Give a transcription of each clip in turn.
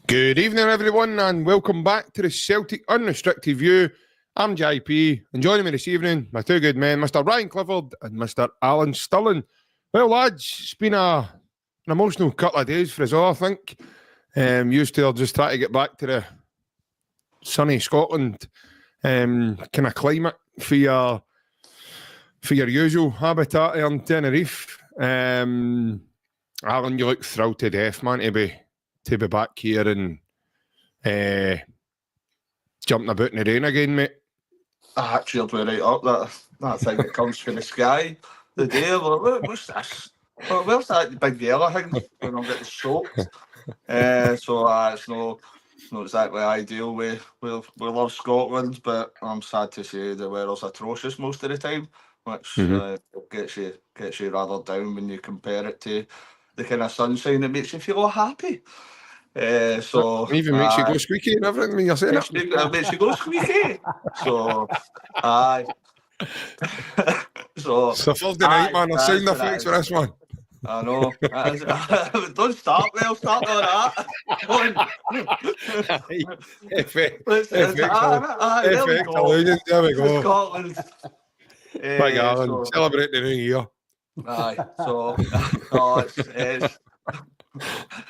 Good evening, everyone, and welcome back to the Celtic Unrestricted View. I'm JP, and joining me this evening, my two good men, Mr. Ryan Clifford and Mr. Alan Stirling. Well, lads, it's been an emotional couple of days for us all, I think. Used to just try to get back to the sunny Scotland kind of climate for your usual habitat on Tenerife. Alan, you look thrilled to death, man, to be back here and jumping about in the rain again, mate. I cheered me right up. That thing that comes from the sky. The day, what's this? Where's that big yellow thing when I'm getting soaked? So it's not exactly ideal. We love Scotland, but I'm sad to say the weather's atrocious most of the time, which gets you rather down when you compare it to the kind of sunshine that makes you feel all happy. So it even makes you go squeaky and everything when you're saying it. It makes you go squeaky. So, aye. so Thursday night, man. I'll sound effects for this one. I know. Don't start me. I'll start on that. Effect illusions. There we go. Scotland. Big Alan. Celebrate the new year. Aye. So,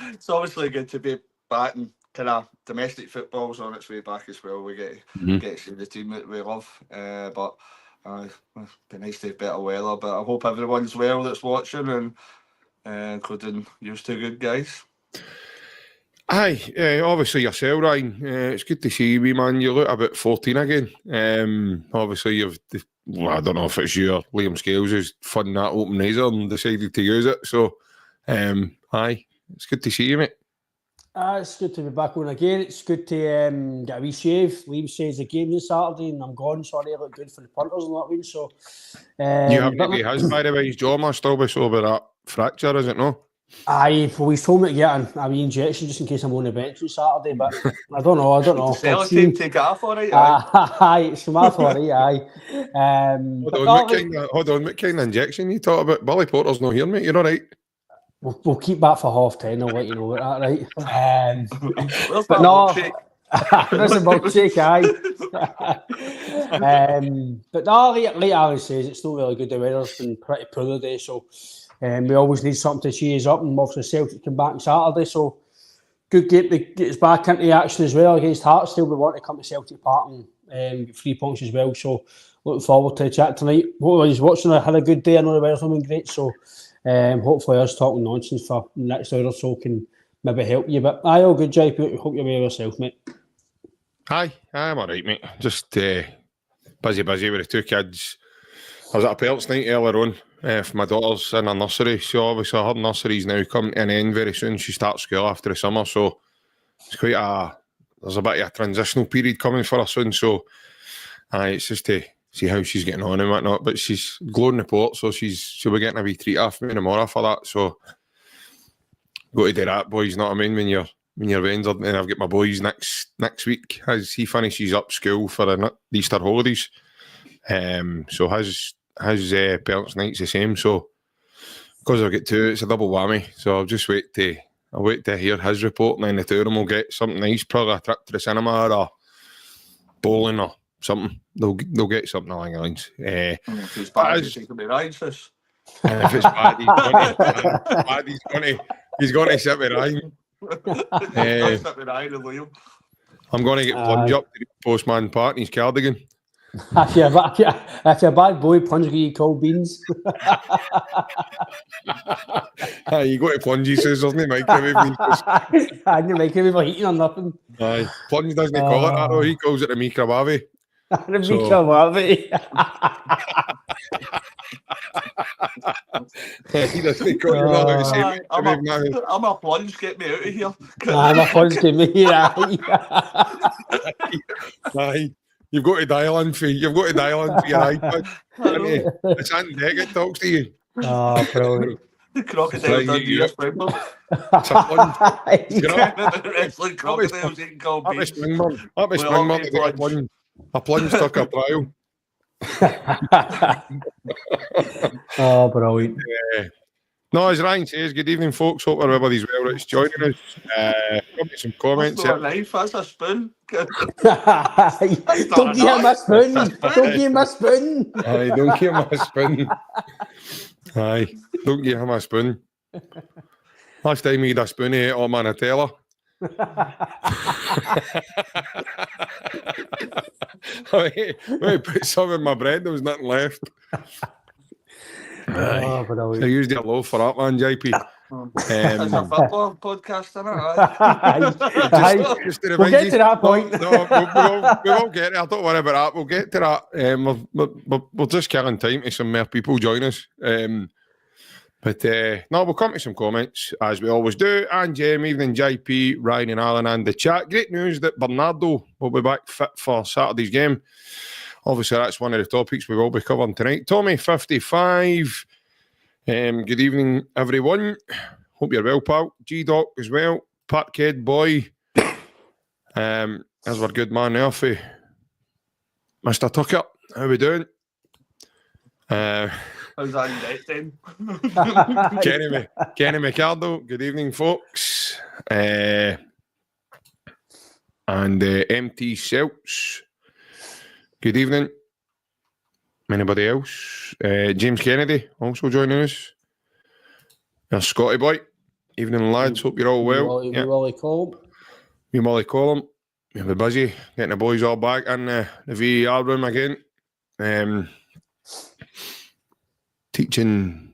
it's obviously good to be back, and kind of domestic football's on its way back as well. We get to see the team that we love, but it'd be nice to have better weather. But I hope everyone's well that's watching, and including you two good guys. Aye, obviously yourself, Ryan. It's good to see you, wee man. You look about 14 again. Obviously I don't know if it's you or Liam Scales who's funding that open razor and decided to use it. So, aye, it's good to see you, mate. It's good to be back on again. It's good to get a wee shave. Liam says the game this Saturday and I'm gone. Sorry, I look good for the punters and that, so... you have to be his, by the way. His jaw must still be over that fracture, is it no? Aye, well, he's told me to get a wee injection just in case I'm on the bench on Saturday, but I don't know. Celtic take it off, all right? Aye, it's from off, all right, aye. Hold on, what kind of injection you talk about? Billy Porter's not here, mate. You're all right. We'll keep that for 10:30. I'll let you know about that, right? But no, there's a milkshake, aye. But no, like Alan says, it's still really good. The weather's been pretty poor today, so we always need something to cheer us up. And obviously Celtic come back on Saturday, so good game to get us back into the action as well against Hearts. Still, we want to come to Celtic Park and get 3 points as well. So looking forward to the chat tonight. He's watching. I had a good day. I know the weather's been great, so. Hopefully us talking nonsense for the next hour or so can maybe help you. But aye, all good, JP. Hope you're well yourself, mate. Aye, I'm all right, mate. Just busy with the two kids. I was at a parents' night earlier on for my daughter's in her nursery. So obviously her nursery's now coming to an end very soon. She starts school after the summer, so it's there's a bit of a transitional period coming for her soon. So it's just to see how she's getting on and whatnot, but she's glowing the port, so she'll be getting a wee treat off me tomorrow for that. So go to do that, boys. Know what I mean? When you're Rangers, and I've got my boys next week as he finishes up school for the Easter holidays. So his parents' night's the same. So because I've got two, it's a double whammy. So I'll wait to hear his report, and then the two of them will get something nice, probably a trip to the cinema or bowling or something. They'll get something along the lines. If it's bad, he's going to ride this. And if it's bad, he's going to sit with Ryan. I'm going to get plunge up to the postman part in his cardigan. If you're a bad boy, plunge you cold beans. You go to plunge, he says, doesn't he, Mike? I didn't make him heating or nothing. Aye, plunge doesn't call it that though. He calls it a microwave. Microwave. He doesn't call it that. I'm a plunge. Get me out of here. I'm a plunge. Get me here. Aye. You've got to dial in for your iPad. It's Andy Deckett talks to you. Oh, brilliant. The crocodile Dundee. It's a plunge. Wrestling crocodiles eating cold beans. That was Springmont. A plunge took a trial. Oh, brilliant. No, as Ryan says, good evening, folks. Hope everybody's well that's joining us. Got me some comments. That's not a knife, that's a spoon. Don't give him a spoon. Don't give him a spoon. Aye, don't give him a spoon. Aye, don't give him a spoon. Last time he had a spoon, he ate all my Nutella. I put some in my bread, there was nothing left. Oh, So I used a loaf for that, man, JP. It's a football podcast, isn't it? Just to We'll remind get you- to that point. No, we won't get there. Don't worry about that. We'll get to that. We're just killing time to some more people join us. No, we'll come to some comments as we always do. And evening, JP, Ryan, and Alan, and the chat. Great news that Bernardo will be back fit for Saturday's game. Obviously, that's one of the topics we will be covering tonight. Tommy, 55. Good evening, everyone. Hope you're well, pal. G-Doc as well. Pat Kid Boy. As our good man there for Mr. Tucker. How we doing? How's that in debt then? Kenny McCardo. Good evening, folks. And MT Selts. Good evening. Anybody else? James Kennedy also joining us. There's Scotty Boy. Evening, lads. Hope you're all well. We Willie Callum. Me, Molly Callum. We'll be busy getting the boys all back in the VAR room again. Teaching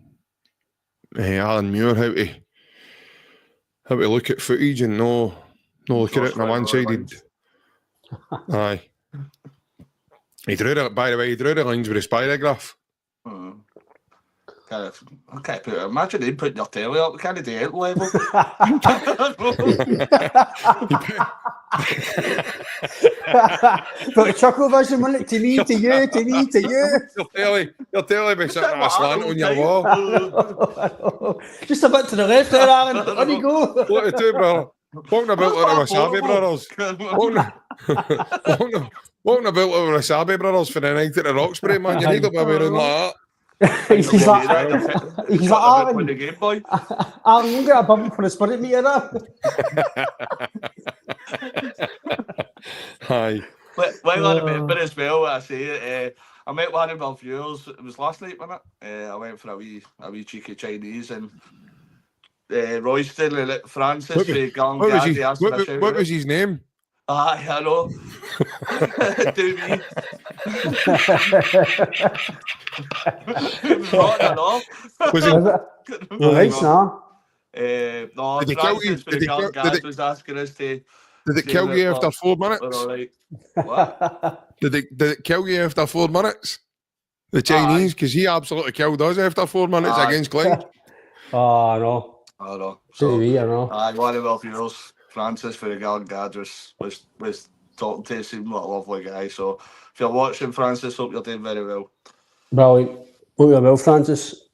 Alan Muir how to look at footage and no look at it in a one-sided. Aye. He drew it, by the way, he drew the lines with a spirograph. Imagine him putting your telly up, kind of the level. But a chuckle vision, wasn't it? To me, to you, to me, to you. You're telling me sitting at a slant on your wall. Just a bit to the left there, Alan. On you go. What to do, brother? Walking about like the Wasabi Brothers. Walking about like the Wasabi Brothers for the night at the Roxbury, man. You need to be wearing like that. He's like, Alan, the Game Boy. Alan, you get a bump for the spirit meter there. Aye. Well, I remember as well, I say, I met one of my viewers, it was last night, wasn't it? I went for a wee cheeky Chinese and Royston and Francis What was his name? Aye, I know. Do me. It was rotten enough. Was it? Nice, no? No, Did they kill you? Francis for the Gun Guard was asking us to... Did it kill you after 4 minutes? We're all right. What? Did it kill you after 4 minutes? The Chinese, because he absolutely killed us after 4 minutes against Clyde. Oh, no. I know. So, I know. Aye, one of our viewers, Francis for the Gun Guard, was talking to us, seemed like a lovely guy. So if you're watching, Francis, hope you're doing very well. Brilliant. Hope you're well, Francis.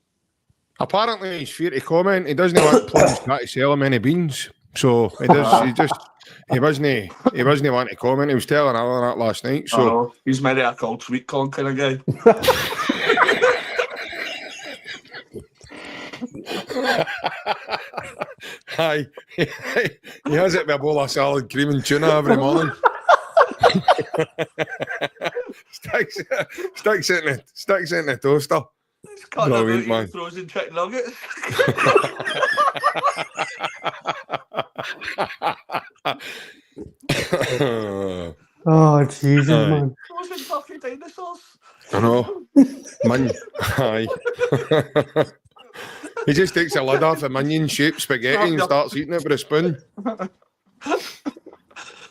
Apparently, he's fear to comment. He doesn't want plums to sell him any beans. So he does. He wasn't wanting to comment. He was telling Alan that last night. So he's maybe a cold sweet corn kind of guy. Hi. He has it with a bowl of salad, cream and tuna every morning. sticks it in the toaster. He's cutting Brilliant, about man. Frozen chicken nuggets. Oh, Jesus, man. Frozen fucking dinosaurs. I know. Man. Aye. He just takes a lid off a minion-shaped spaghetti and starts eating it with a spoon.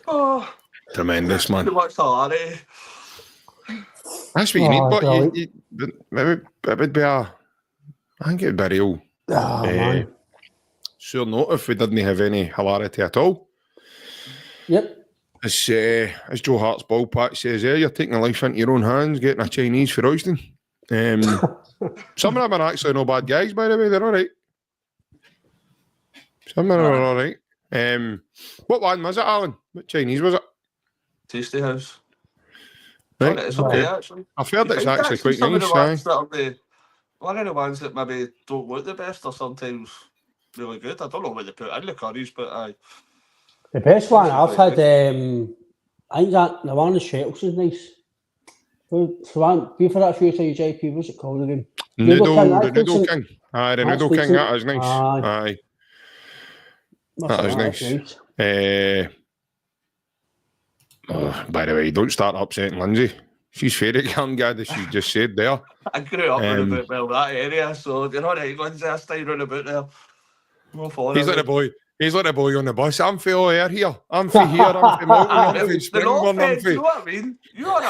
Oh, Tremendous, man. too much hilarity. That's what you need, but it would be I think it would be a real Man. sure note if we didn't have any hilarity at all. Yep. As Joe Hart's ball patch says, you're taking a life into your own hands, getting a Chinese for roasting. Some of them are actually no bad guys, by the way. They're all right. Some of them are all right. What one was it, Alan? What Chinese was it? Tasty House. Right. It's okay, actually. I've heard it's actually quite nice. Some of the ones that are one of the ones that maybe don't look the best or sometimes really good. I don't know what they put in the curries, but I. The best one I've had, I think that the one in Shells is nice. So one, been for that few times, JP, what's it called again? Noodle King. Aye, the Noodle King, that is nice. Aye. That is nice. By the way, don't start upsetting Lindsay. She's favourite young guy, as she just said there. I grew up in about that area, so you're all right, Lindsay. I stay round about there. He's like a boy. He's like a boy on the bus. I'm for all air here. I'm for here. I'm for Mountain. I'm for Springburn. I'm for. You know what I mean? You are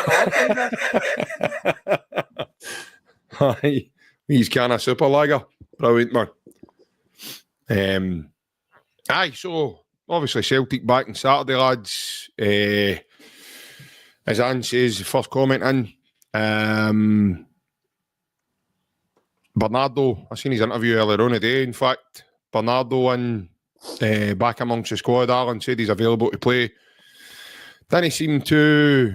an Aye, he's kind of super lager. Brilliant man. Aye, so obviously Celtic back on Saturday, lads. As Anne says, first comment in. Bernardo, I seen his interview earlier on today. In fact, Bernardo back amongst the squad. Alan said he's available to play. Then he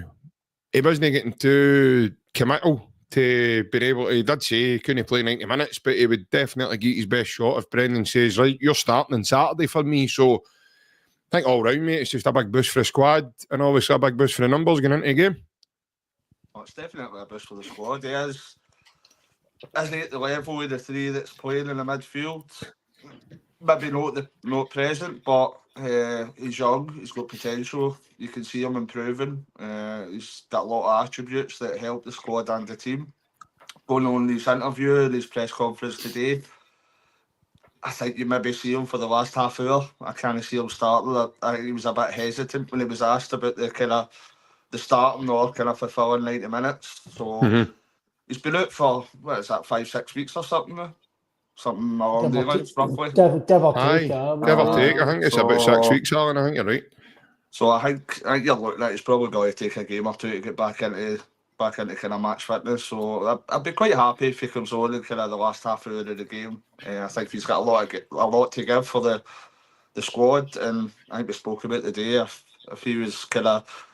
wasn't getting too committal to be able to. He did say he couldn't play 90 minutes, but he would definitely get his best shot if Brendan says, right, you're starting on Saturday for me. So I think all round, mate, it's just a big boost for the squad and obviously a big boost for the numbers going into the game. Oh, it's definitely a boost for the squad. He isn't at the level of the three that's playing in the midfield. Maybe not present, but he's young, he's got potential. You can see him improving. He's got a lot of attributes that help the squad and the team. Going on his interview, his press conference today, I think you maybe see him for the last half hour. I kind of see him starting. I think he was a bit hesitant when he was asked about the starting or kind of fulfilling 90 minutes. So he's been out for, 5-6 weeks or something now? Something along the lines, roughly. Give or take. I think it's about 6 weeks, Alan. I think you're right. So I think you're looking at he's probably going to take a game or two to get back into kind of match fitness. So I'd be quite happy if he comes on in kind of the last half hour of the game. I think he's got a lot to give for the squad, and I think we spoke about today. If he was kind of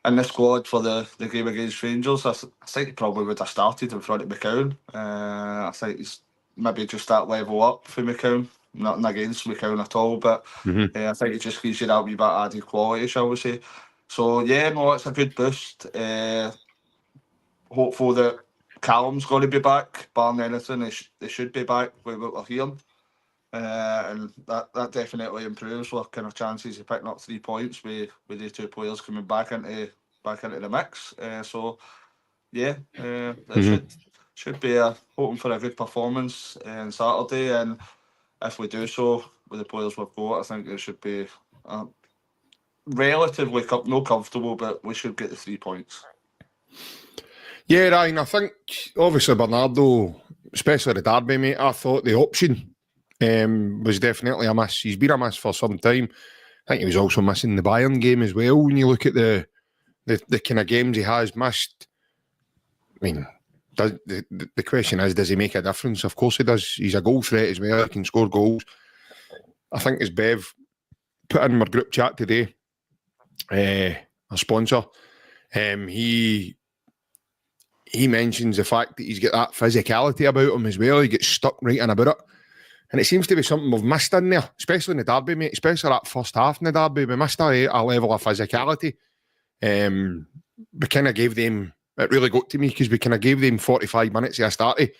in the squad for the game against Rangers, I think he probably would have started in front of McCown. I think he's maybe just that level up for McCown. Nothing against McCown at all, but I think it just gives you that wee bit added quality, shall we say. So yeah, no, it's a good boost. Hopeful that Callum's going to be back, barring anything. They should be back with what we're hearing. And that definitely improves our kind of chances of picking up 3 points with the two players coming back into the mix. So yeah, it should be hoping for a good performance on Saturday, and if we do so with the players we've got, I think it should be relatively not comfortable, but we should get the 3 points. Yeah, Ryan, I think obviously Bernardo, especially the derby, mate, I thought the option was definitely a miss. He's been a miss for some time. I think he was also missing the Bayern game as well. When you look at the kind of games he has missed, I mean, the question is, does he make a difference? Of course he does. He's a goal threat as well. He can score goals. I think as Bev put in our group chat today, our sponsor, he mentions the fact that he's got that physicality about him as well. He gets stuck right in about it. And it seems to be something we've missed in there, especially in the derby, mate, especially that first half in the derby. We missed a level of physicality. We kind of gave them, it really got to me because we kind of gave them 45 minutes of a starty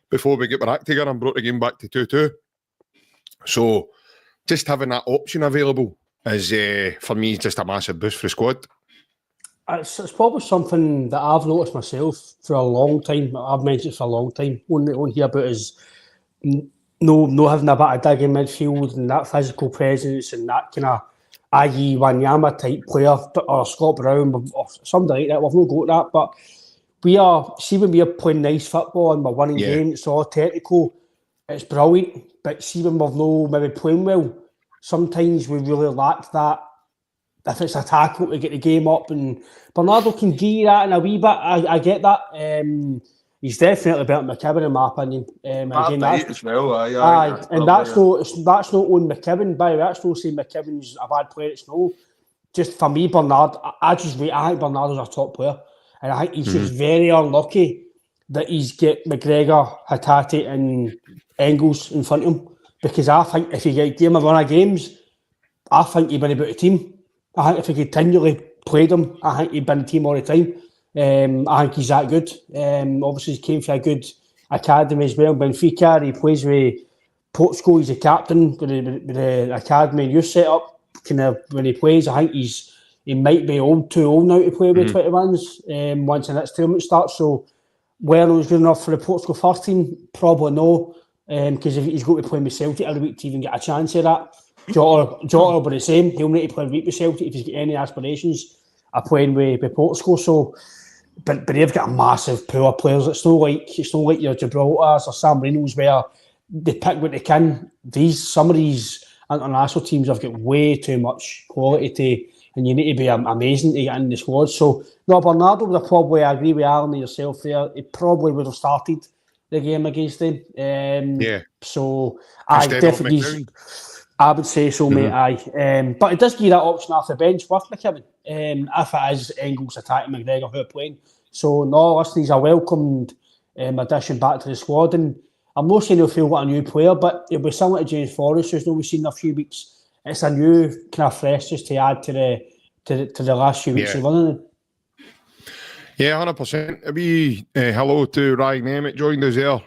before we get back together and brought the game back to 2-2. So just having that option available is, for me, just a massive boost for the squad. It's probably something that I've noticed myself for a long time. I've mentioned it for a long time. On here about is no having a bit of dig in midfield and that physical presence and that kind of i.e. Wanyama type player or Scott Brown or somebody like that. We've not got that, but when we are playing nice football and we're winning games, it's all technical, it's brilliant. But see when we've no maybe playing well, sometimes we really lack that. If it's a tackle to get the game up, and Bernardo can give you that in a wee bit. I get that. He's definitely better than McKibben in my opinion. Again, that's as well. And that's not on McKibben. By the way, that's not saying McKibben's a bad player. It's no. Just for me, Bernardo, I think Bernardo's a top player, and I think he's just very unlucky that he's get McGregor, Hatate and Engels in front of him, because I think if you give him a run of games, I think he'd been about the team. I think if he continually played him, I think he'd been the team all the time. I think he's that good. Obviously, he came from a good academy as well. Benfica, he plays with Portugal. He's a captain with the academy and youth set up. Kind of when he plays, I think he might be too old now to play with 21s. Once the next tournament starts, so whether he's good enough for the Portugal first team, probably no. Because if he's going to play with Celtic every week to even get a chance of that, Jota will be the same. He'll need to play every week with Celtic if he's got any aspirations of playing with Portugal. So, but they've got a massive pool of players. It's not like your Gibraltar's or San Marino's where they pick what they can. Some of these international teams have got way too much quality and you need to be amazing to get in the squad. So, no, Bernardo would have probably, I agree with Alan and yourself there, he probably would have started the game against them. So, I definitely, I would say so, mate, aye. But it does give you that option off the bench with McKibben, if it is Engels attacking McGregor who are playing. So, no, listen, he's a welcomed addition back to the squad. And I'm not saying he'll feel like a new player, but it'll be similar to James Forrest, who's we've seen in a few weeks. It's a new kind of freshness to add to the last few weeks of running. Yeah, 100%. A wee hello to Ryan Emmett, joined us there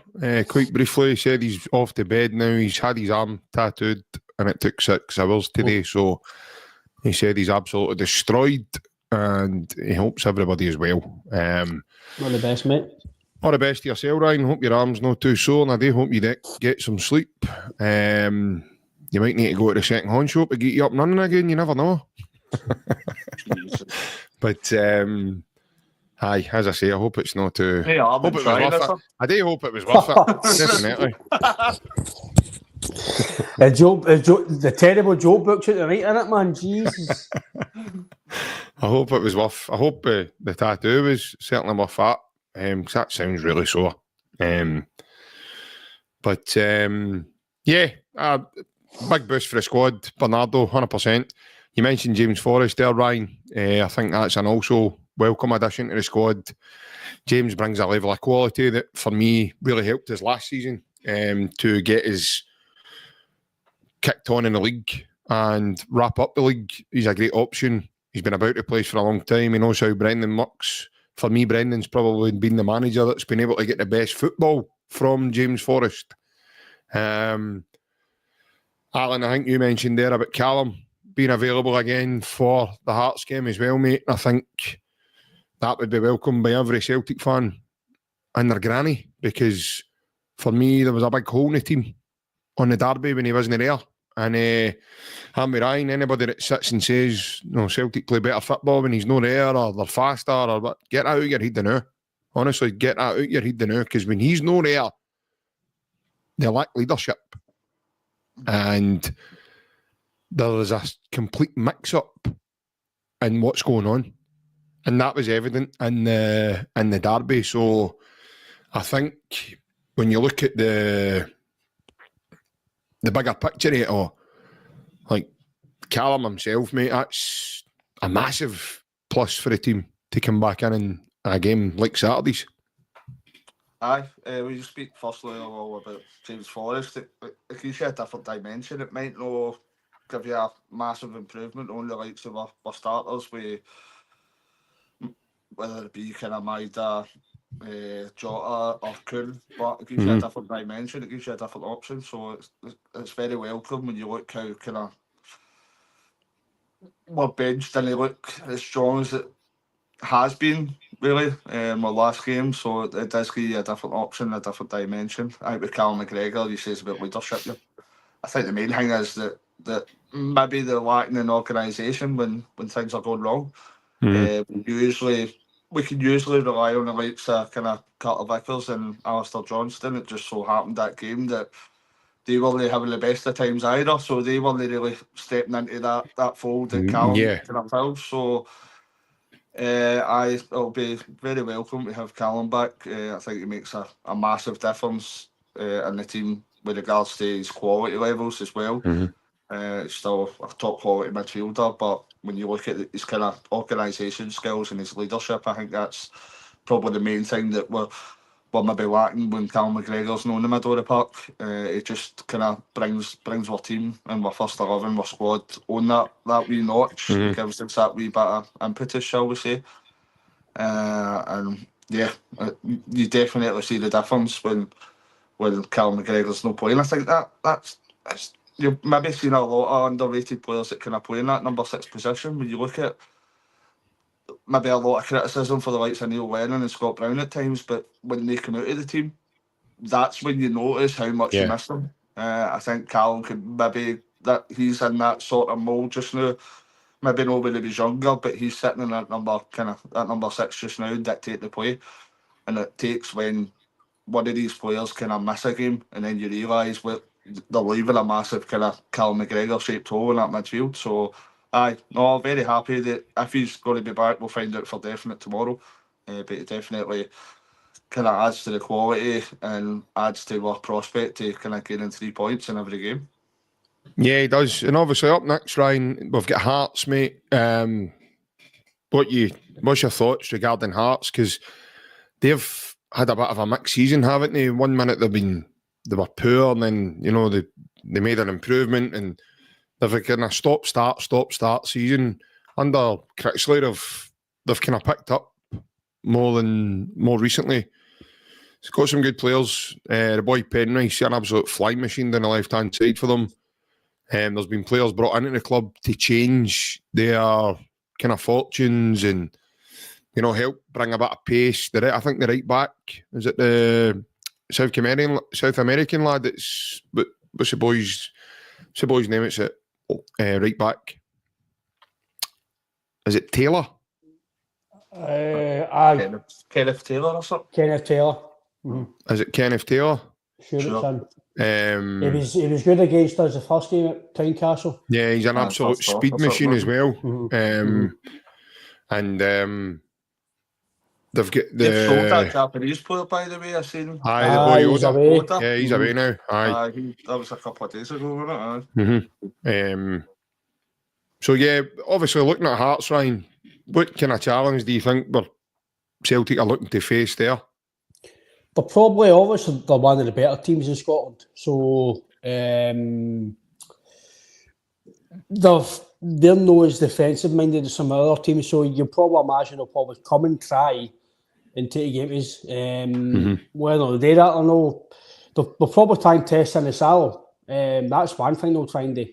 quite briefly. He said he's off to bed now. He's had his arm tattooed and it took 6 hours today. So he said he's absolutely destroyed and he hopes everybody is well. All the best, mate. All the best to yourself, Ryan. Hope your arm's not too sore and I do hope you get some sleep. You might need to go to the second-hand shop to get you up and running again. You never know. But, aye, as I say, I hope it's not too... Hey, hope it was worth it. I do hope it was worth it. Definitely. The terrible joke books at the right in it, man. Jesus. I hope it was worth... I hope the tattoo was certainly worth that. Because that sounds really sore. Big boost for the squad. Bernardo, 100%. You mentioned James Forrest there, Ryan. I think that's an also welcome addition to the squad. James brings a level of quality that, for me, really helped us last season to get us kicked on in the league and wrap up the league. He's a great option. He's been about the place for a long time. He knows how Brendan works. For me, Brendan's probably been the manager that's been able to get the best football from James Forrest. Alan, I think you mentioned there about Callum being available again for the Hearts game as well, mate. I think that would be welcomed by every Celtic fan and their granny, because for me, there was a big hole in the team on the derby when he wasn't there. And I'm with Ryan, anybody that sits and says, no, Celtic play better football when he's not there or they're faster or what, get out of your head now. Honestly, get that out of your head now, because when he's not there, they lack leadership. And there is a complete mix-up in what's going on. And that was evident in the derby. So I think when you look at the bigger picture of it all, like Callum himself, mate, that's a massive plus for the team to come back in a game like Saturday's. Aye, we just speak firstly all about James Forrest. It gives you a different dimension. It might not give you a massive improvement on the likes of our starters, whether it be kind of Maida, Jota or Kuhn, but it gives you a different dimension. It gives you a different option. So it's very welcome when you look how kind of we're benched and they look as strong as it has been, really, our last game. So it does give you a different option, a different dimension. I think with Callum McGregor, he says about leadership. I think the main thing is that maybe they're lacking in organisation when things are going wrong. We can usually rely on the likes of kind of Carter Vickers and Alistair Johnston. It just so happened that game that they weren't having the best of times either, so they weren't really stepping into that fold that Callum kind of filled. So it'll be very welcome to have Callum back. I think he makes a massive difference in the team with regards to his quality levels as well. He's still a top quality midfielder, but when you look at his kind of organisation skills and his leadership, I think that's probably the main thing that we're maybe lacking when Callum McGregor's not in the middle of the park. It just kind of brings our team and our first 11, our squad on that wee notch. It gives us that wee bit of impetus, shall we say. And yeah, you definitely see the difference when Callum McGregor's not playing. I think that's you've maybe seen a lot of underrated players that kind of play in that number 6 position. When you look at maybe a lot of criticism for the likes of Neil Lennon and Scott Brown at times, but when they come out of the team, that's when you notice how much you miss them. I think Callum could maybe that he's in that sort of mould just now. Maybe not when he was younger, but he's sitting in that number 6 just now, dictate the play. And it takes when one of these players kind of miss a game, and then you realise what they're leaving a massive kind of Callum McGregor shaped hole in that midfield. So, very happy that if he's going to be back, we'll find out for definite tomorrow. But it definitely kind of adds to the quality and adds to our prospect to kind of gaining 3 points in every game. Yeah, he does. And obviously up next, Ryan, we've got Hearts, mate. What's your thoughts regarding Hearts? Because they've had a bit of a mixed season, haven't they? 1 minute they were poor, and then they made an improvement, and they've a kind of stop-start season. Under Critchley, they've kind of picked up more recently. It's got some good players. The boy Penrice, an absolute flying machine down the left-hand side for them. There's been players brought into the club to change their kind of fortunes and help bring a bit of pace. I think the right back, is it the South American lad? What's the boy's name? It's it right back. Is it Taylor? Kenneth Taylor or something. Kenneth Taylor. Is it Kenneth Taylor? Sure. It's him. He was good against us the first game at Tynecastle. Yeah, he's an absolute speed machine as well. And they've sold that Japanese player, by the way. I seen. Aye, the boy he's away. Oda. Yeah, he's away now. Aye, that was a couple of days ago, wasn't it? So yeah, obviously looking at Hearts, Ryan, what kind of challenge do you think Celtic are looking to face there? They're probably, obviously, they're one of the better teams in Scotland. So they're not as defensive minded as some other teams. So you probably imagine they'll probably come and try and take games. Whether they do that or no, they'll probably try and test Sinisalo. That's one thing they'll try and do.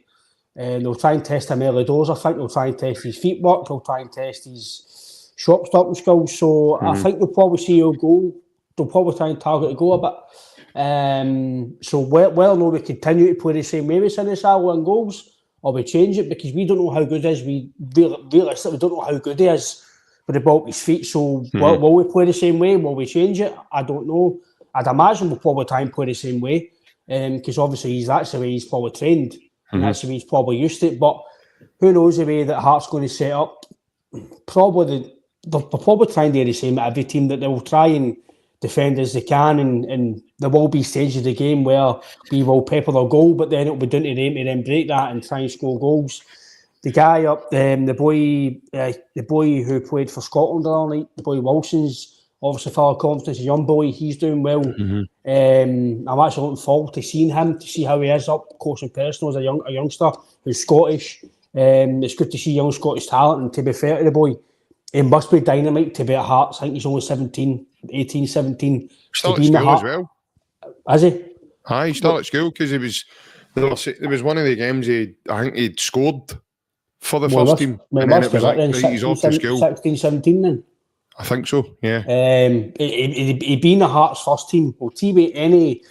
They'll try and test him early doors. I think they'll try and test his feet work. They'll try and test his shot stopping skills. So I think they'll probably see he'll go. They'll probably try and target the goal a bit. So whether or not we continue to play the same way with Sinisalo and goals, or we change it, because we don't know how good he is. We realistically don't know how good he is with the ball at his feet. So will we play the same way? Will we change it? I don't know. I'd imagine we'll probably try and play the same way, because obviously that's the way he's probably trained, and that's the way he's probably used to it. But who knows the way that Hearts going to set up? They'll probably try and do the same at every team, that they'll try and defend as they can, and there will be stages of the game where we will pepper their goal, but then it'll be down to them to then break that and try and score goals. The guy up, the boy who played for Scotland the other night, the boy Wilson's obviously full of confidence, a young boy, he's doing well. I'm actually looking forward to seeing him, to see how he is up close and personal as a youngster who's Scottish. It's good to see young Scottish talent, and to be fair to the boy, he must be dynamite to be at Hearts. I think he's only 18, 17. Started school as well. Has he? Aye, he started school because there was one of the games I think he'd scored for the first team. And then it was like, he's off to school. 16, 17 then? I think so, yeah. He'd been the Hearts first team. Well, TV, any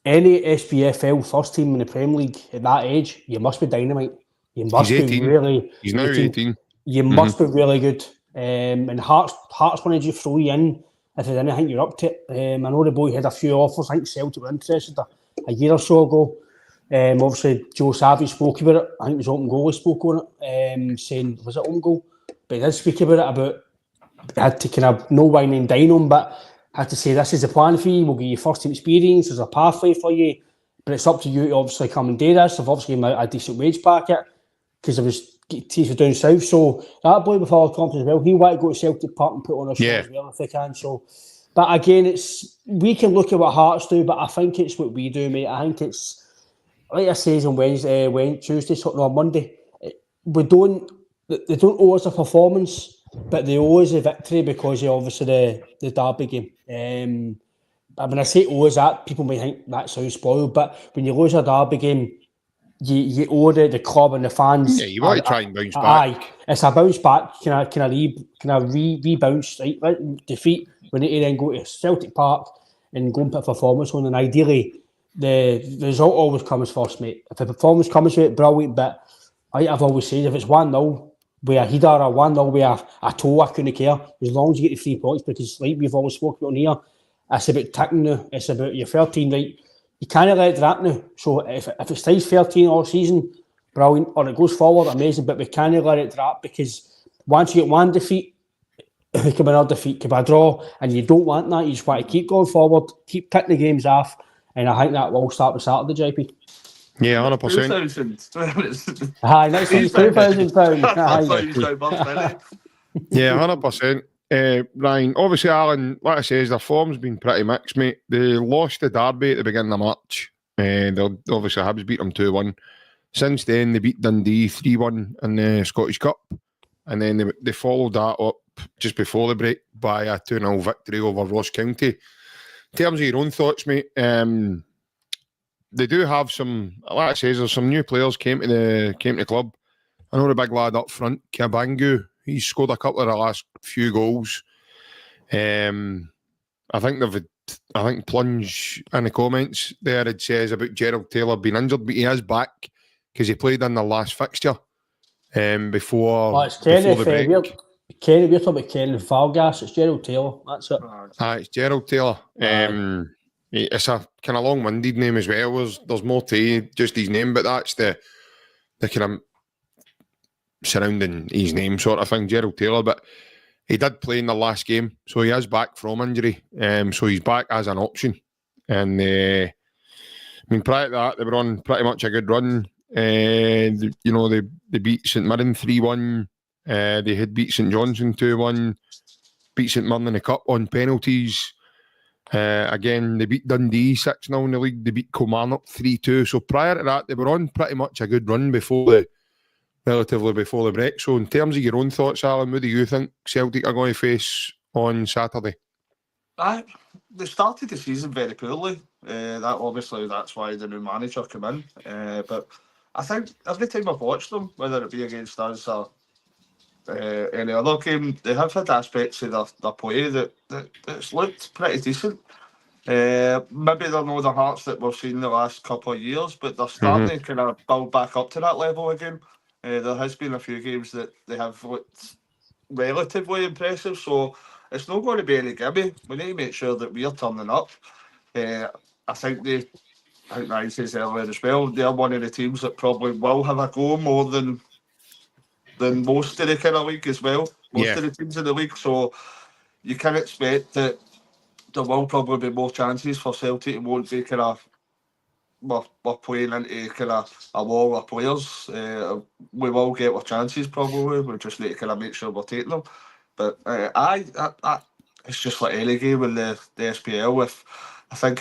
SPFL first team in the Premier League at that age, you must be dynamite. You must he's 18. Be really... He's now 18. You must be really good. And Hearts wanted you to throw you in if there's anything you're up to it. I know the boy had a few offers. I think Celtic were interested a year or so ago. Obviously, Joe Savage spoke about it. I think it was Open Goal who spoke on it, saying, was it Open Goal? But he did speak about it, about had to kind of no wine and dine on, but had to say, this is the plan for you. We'll give you first team experience. There's a pathway for you. But it's up to you to obviously come and do this. They've obviously given him a decent wage packet because there was teams down south. So that boy with all confidence as well, he wanted to go to Celtic Park and put on a show as well if they can. So But again, we can look at what Hearts do, but I think it's what we do, mate. I think it's like I say on Tuesday, sort of on Monday. They don't owe us a performance, but they owe us a victory because of obviously the derby game. When I say owe us that, people may think that sounds spoiled, but when you lose a derby game, you owe the club and the fans. Yeah, you want to try and bounce back. Aye, it's a bounce back. Can I rebounce? Right, defeat. We need to then go to Celtic Park and go and put a performance on. And ideally, the result always comes first, mate. If the performance comes with it, brilliant. But I've always said, if it's 1-0 with a header or 1-0 with a toe, I couldn't care as long as you get the 3 points. Because like we've always spoken on here, it's about ticking now. It's about your 13 right. You can't let it drop now. So if it stays 13 all season, brilliant. Or it goes forward, amazing. But we can't let it drop because once you get one defeat, it could be another defeat, could be a draw, and you don't want that. You just want to keep going forward, keep ticking the games off, and I think that will start with Saturday, JP. Yeah, 100%. Aye, next week £2,000. Yeah, 100%. Ryan, obviously, Alan, like I says, their form's been pretty mixed, mate. They lost the derby at the beginning of March. Obviously, Hibs beat them 2-1. Since then, they beat Dundee 3-1 in the Scottish Cup. And then they followed that up just before the break by a 2-0 victory over Ross County. In terms of your own thoughts, mate, they do have some, like I says, there's some new players came to the club. I know the big lad up front, Kabangu, he's scored a couple of the last few goals. I think Plunge in the comments there, it says about Gerald Taylor being injured, but he is back because he played in the last fixture before the break. We're talking about Kenny Vargas. It's Gerald Taylor. That's it. It's Gerald Taylor. It's a kind of long-winded name as well. There's more to just his name, but that's the kind of surrounding his name sort of thing, Gerald Taylor. But he did play in the last game, so he is back from injury. So he's back as an option. And I mean, prior to that, they were on pretty much a good run. They beat St Mirren 3-1. They had beat St Johnstone 2-1. Beat St Mirren in the cup on penalties. Again, they beat Dundee 6-0 in the league. They beat Kilmarnock 3-2. So prior to that, they were on pretty much a good run relatively before the break. So in terms of your own thoughts, Alan, what do you think Celtic are going to face on Saturday? They started the season very poorly. That's why the new manager came in. But I think every time I've watched them, whether it be against us or any other game, they have had aspects of their play that's looked pretty decent. Maybe they're not the Hearts that we've seen the last couple of years, but they're starting to kind of build back up to that level again. There has been a few games that they have looked relatively impressive, so it's not going to be any gimme. We need to make sure that we are turning up. I think Ryan says earlier as well, they're one of the teams that probably will have a go more than most of the kind of league as well. Most of the teams in the league, so you can expect that there will probably be more chances for Celtic. It won't be kind of we're playing into kind of a wall of players. We will get our chances probably. We just need to kind of make sure we're taking them. But it's just like any game in the SPL.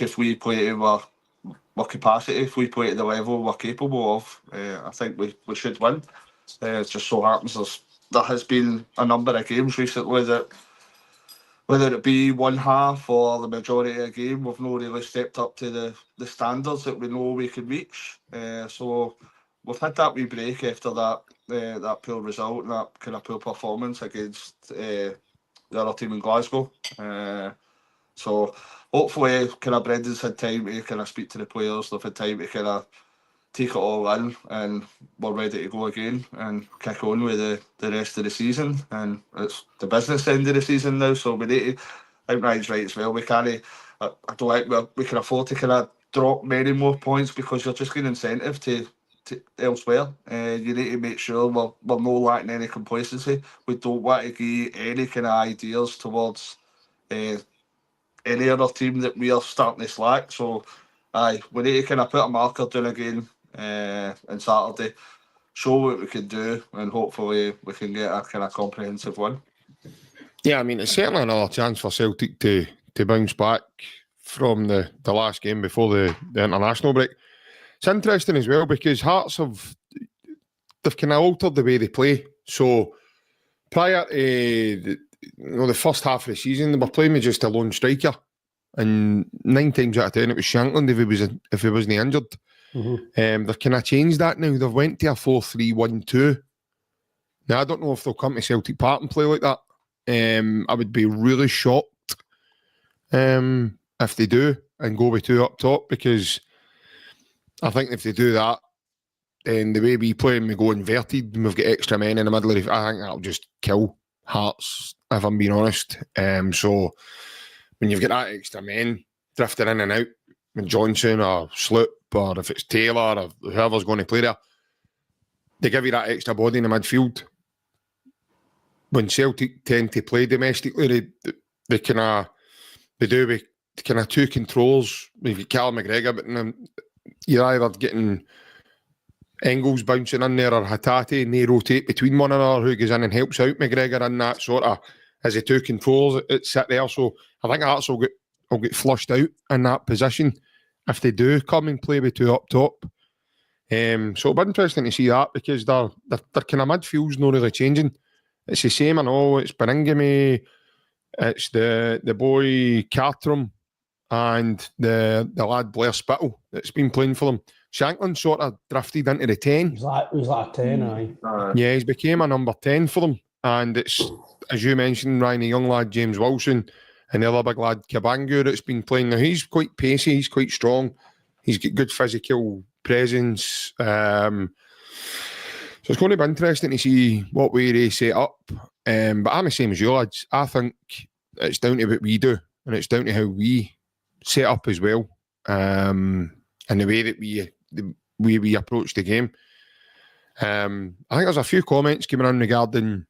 If we play to our capacity, if we play to the level we're capable of, I think we should win. It just so happens there has been a number of games recently that, whether it be one half or the majority of the game, we've not really stepped up to the standards that we know we can reach. So we've had that wee break after that poor result and that kind of poor performance against the other team in Glasgow. So hopefully kind of Brendan's had time to kind of speak to the players. They've had time to kind of take it all in, and we're ready to go again and kick on with the rest of the season. And it's the business end of the season now, so we need to, I think Ryan's right as well, we can't, I don't think we can afford to kind of drop many more points because you're just getting incentive to elsewhere. You need to make sure we're not lacking any complacency. We don't want to give any kind of ideas towards any other team that we are starting to slack. So we need to kind of put a marker down again on Saturday, show what we can do, and hopefully we can get a kind of comprehensive win. Yeah, I mean, it's certainly another chance for Celtic to to bounce back from the last game before the international break. It's interesting as well because Hearts they've kind of altered the way they play. So prior to the first half of the season, they were playing with just a lone striker, and 9 times out of 10 it was Shankland if he wasn't injured. They've kind of changed that now. They've went to a 4-3-1-2. Now I don't know if they'll come to Celtic Park and play like that. I would be really shocked if they do and go with 2 up top, because I think if they do that, then the way we play and we go inverted and we've got extra men in the middle of the, I think that'll just kill Hearts, if I'm being honest. So when you've got that extra men drifting in and out, with Johnson or Sloop, or if it's Taylor or whoever's going to play there, they give you that extra body in the midfield. When Celtic tend to play domestically, they do with kind of 2 controls. You've got Callum, McGregor, but you're either getting Engels bouncing in there or Hatate, and they rotate between one another, who goes in and helps out McGregor in that sort of, as the 2 controls that sit there. So I think Hearts will get flushed out in that position if they do come and play with 2 up top. So it'll be interesting to see that, because their kind of midfield's not really changing. It's the same, I know. It's Beningame, it's the boy Cartram, and the lad Blair Spittle that's been playing for them. Shankland sort of drifted into the 10. He's like a 10, aye. Yeah, he's became a number 10 for them. And it's, as you mentioned, Ryan, the young lad James Wilson, and the other big lad Kabangu that's been playing. Now, he's quite pacey, he's quite strong. He's got good physical presence. So it's going to be interesting to see what way they set up. But I'm the same as you lads. I think it's down to what we do, and it's down to how we set up as well, and the way that we approach the game. I think there's a few comments coming in regarding,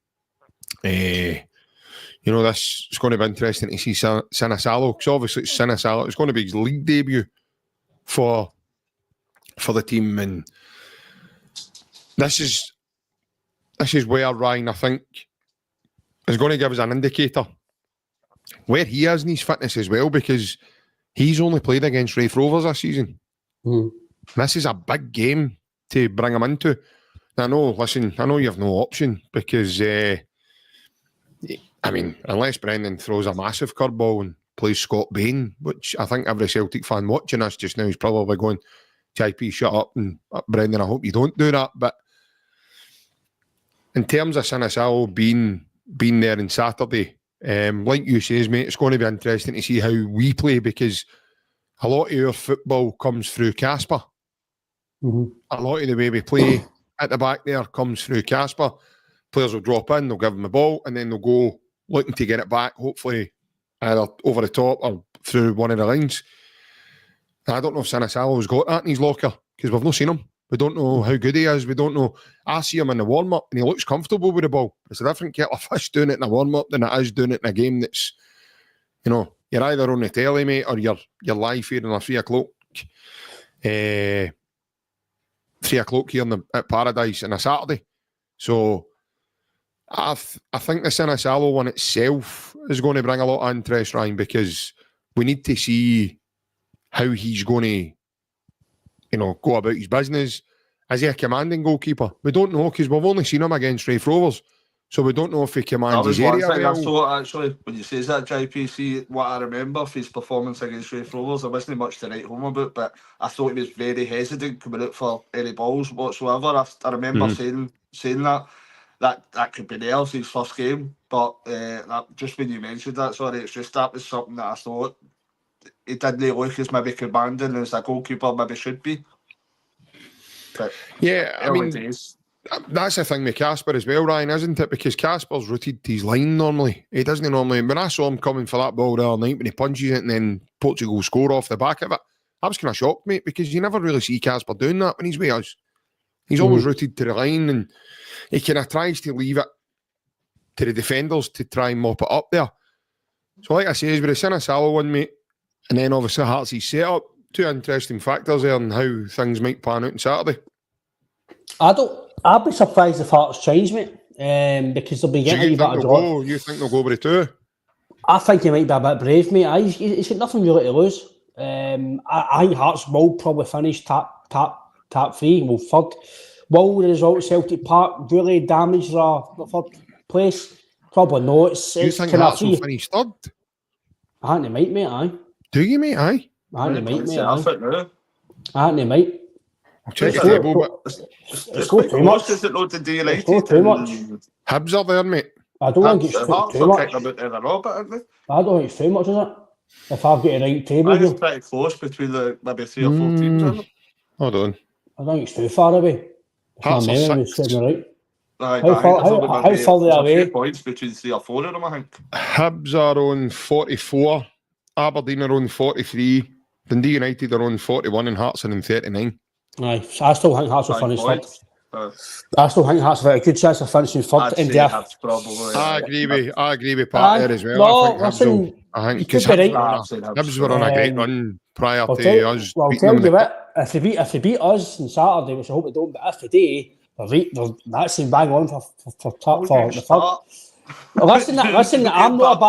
this is going to be interesting to see Sinisalo, because obviously it's Sinisalo. It's going to be his league debut for the team, and this is where Ryan, I think, is going to give us an indicator where he is in his fitness as well, because he's only played against Raith Rovers this season. This is a big game to bring him into. I know you have no option, because unless Brendan throws a massive curveball and plays Scott Bain, which I think every Celtic fan watching us just now is probably going, JP, shut up, and Brendan, I hope you don't do that. But in terms of Sinisalo being there on Saturday, like you says, mate, it's going to be interesting to see how we play, because a lot of our football comes through Casper. A lot of the way we play at the back there comes through Casper. Players will drop in, they'll give them the ball, and then they'll go looking to get it back, hopefully either over the top or through one of the lines. I don't know if Sinisalo's got that in his locker, because we've not seen him. We don't know how good he is. We don't know. I see him in the warm-up and he looks comfortable with the ball. It's a different kettle of fish doing it in a warm-up than it is doing it in a game that's, you're either on the telly, mate, or you're live here on a 3 o'clock. 3 o'clock here at Paradise on a Saturday. So I think the Sinisalo one itself is going to bring a lot of interest, Ryan, because we need to see how he's going to, go about his business. Is he a commanding goalkeeper? We don't know, because we've only seen him against Raith Rovers, so we don't know if he commands his area well. I thought, actually, when you say that, JP, see what I remember of his performance against Raith Rovers, there wasn't much to write home about, but I thought he was very hesitant coming out for any balls whatsoever. I remember saying that could be nails his first game, but just when you mentioned that, it's just that was something that I thought he didn't look as maybe commanding as a goalkeeper maybe should be. But yeah, that's the thing with Casper as well, Ryan, isn't it? Because Casper's rooted to his line normally. He doesn't normally. When I saw him coming for that ball the other night when he punches it and then Portugal score off the back of it, I was kind of shocked, mate, because you never really see Casper doing that when he's with us. He's always rooted to the line, and he kind of tries to leave it to the defenders to try and mop it up there. So like I say, with the Sinisalo one, mate, and then obviously Hearts' set up, 2 interesting factors there on how things might pan out on Saturday. I'd be surprised if Hearts change, mate, because they'll be getting a bit of drop. You think they'll go over the 2? I think he might be a bit brave, mate. He's got nothing really to lose. I think Hearts will probably finish top 3, well, third. Will the result at Celtic Park really damage the third place? Probably no. Do you think Hearts will finish third? I think they might, mate. Aye. Do you, mate? Aye. I think they might, mate. I think they might. I'll check the table, but it's not too much. Is it not the United? It's not too much. Hibs are there, mate. I don't think it's too much. I don't think it's too much, is it? If I've got the right table, I think it's pretty close between the maybe 3 or 4 teams. Isn't it? Hold on. I think it's too far away. Hearts are 6. Right. How far they away? 2 points between 3 or 4 of them, I think. Hibs are on 44. Aberdeen are on 43. Dundee United are on 41 and Hearts are on 39. Aye, I still think Hearts will finish third. I still think Hearts have a good chance of finishing third. I agree with Pat there as well. No, listen, I think because Hibs were on a great run prior to us. Well, I'll tell you what, if they beat us on Saturday, which I hope they don't, but if they do, that's in bang on for the third. Listen, I'm not a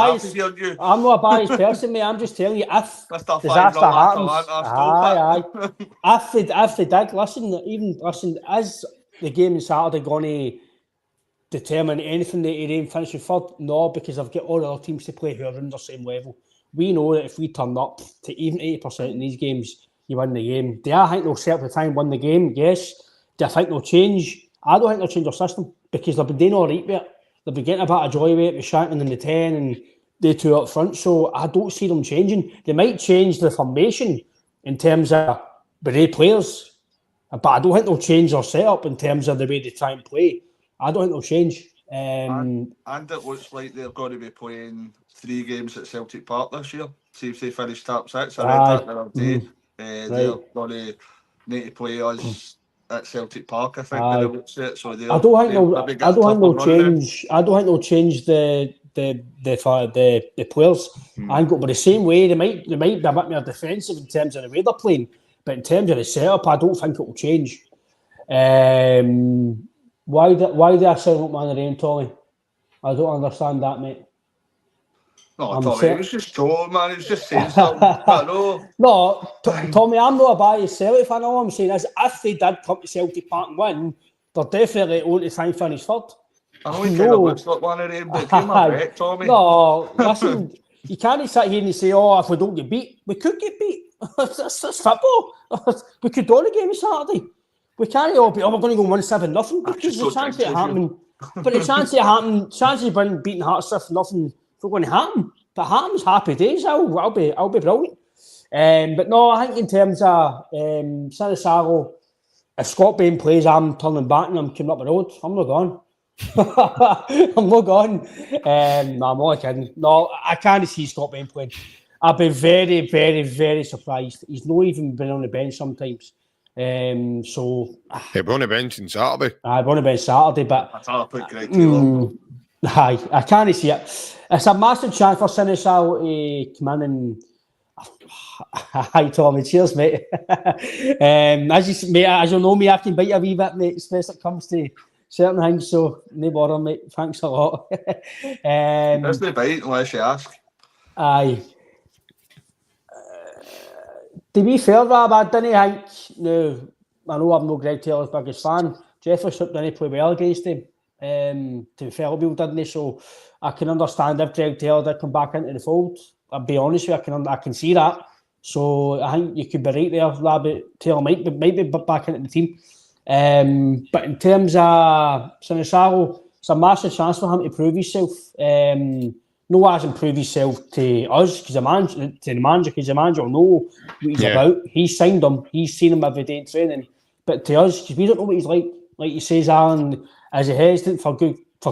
biased person, mate. I'm just telling you, if disaster happens, if they did, listen, is the game on Saturday going to determine anything that they aim finishing third? No, because I've got all the other teams to play who are on the same level. We know that if we turn up to even 80% in these games, you win the game. Do I think they'll set up the time win the game? Yes. Do I think they'll change? I don't think they'll change their system because they've been doing all right with it. They'll be getting a bit of joy with it with Shanklin in the 10 and they 2 up front. So I don't see them changing. They might change the formation in terms of the players, but I don't think they'll change their setup in terms of the way they try and play. I don't think they'll change. And it looks like they're going to be playing 3 games at Celtic Park this year. See if they finish top 6. I read that the other day. They're going to need to play us at Celtic Park, I think. When it looks at it. So I don't think they'll change. I don't think they'll change the players. I think it'll be the same way. They might be a bit more defensive in terms of the way they're playing, but in terms of the setup, I don't think it will change. Why do I silent man of the rain, Tommy? I don't understand that, mate. No, Tommy, it was just Tom, man. It was just saying something. I know. No, Tommy, I'm not a biased Celtic fan. All I'm saying is, if they did come to Celtic Park and win, they're definitely on to try and finish third. I know he kind of looks like one of them, but came a wreck, Tommy. No, listen, you can't sit here and say, oh, if we don't get beat, we could get beat. That's football. We could do the game on Saturday. We can't all be, we're going to go 1-7-0 because the chance of it happening. But the chance of it happening, chances of beating Hearts 7-0, it's not going to happen. If it happens, happy days. I'll be brilliant. But no, I think in terms of Sinisalo, if Scott Bain plays, I'm turning back and I'm coming up the road. I'm not gone. I'm not gone. No, I'm only kidding. No, I can't see Scott Bain playing. I've been very, very, very surprised. He's not even been on the bench sometimes. So he'll be on the bench on Saturday. I've on the bench Saturday, but I thought I put great deal. I can't see it. It's a massive chance for Sinisalo to come in and hi Tommy, cheers mate. As you know me, I can bite a wee bit, mate, especially when it comes to certain things, so no bother, mate. Thanks a lot. There's no bite unless you ask. Aye. To be fair, Rab, I didn't think. No, I know I'm no Greg Taylor's biggest fan. Jeffrey Strupp didn't play well against him. To be fair, didn't he? So I can understand if Greg Taylor did come back into the fold. I'll be honest with you, I can see that. So I think you could be right there, Rab. Taylor might be back into the team. But in terms of Sinisalo, it's a massive chance for him to prove himself. No one hasn't proved himself to us, because the manager will know what he's about. He's signed him, he's seen him every day in training. But to us, because we don't know what he's like you say, Alan, is he hesitant for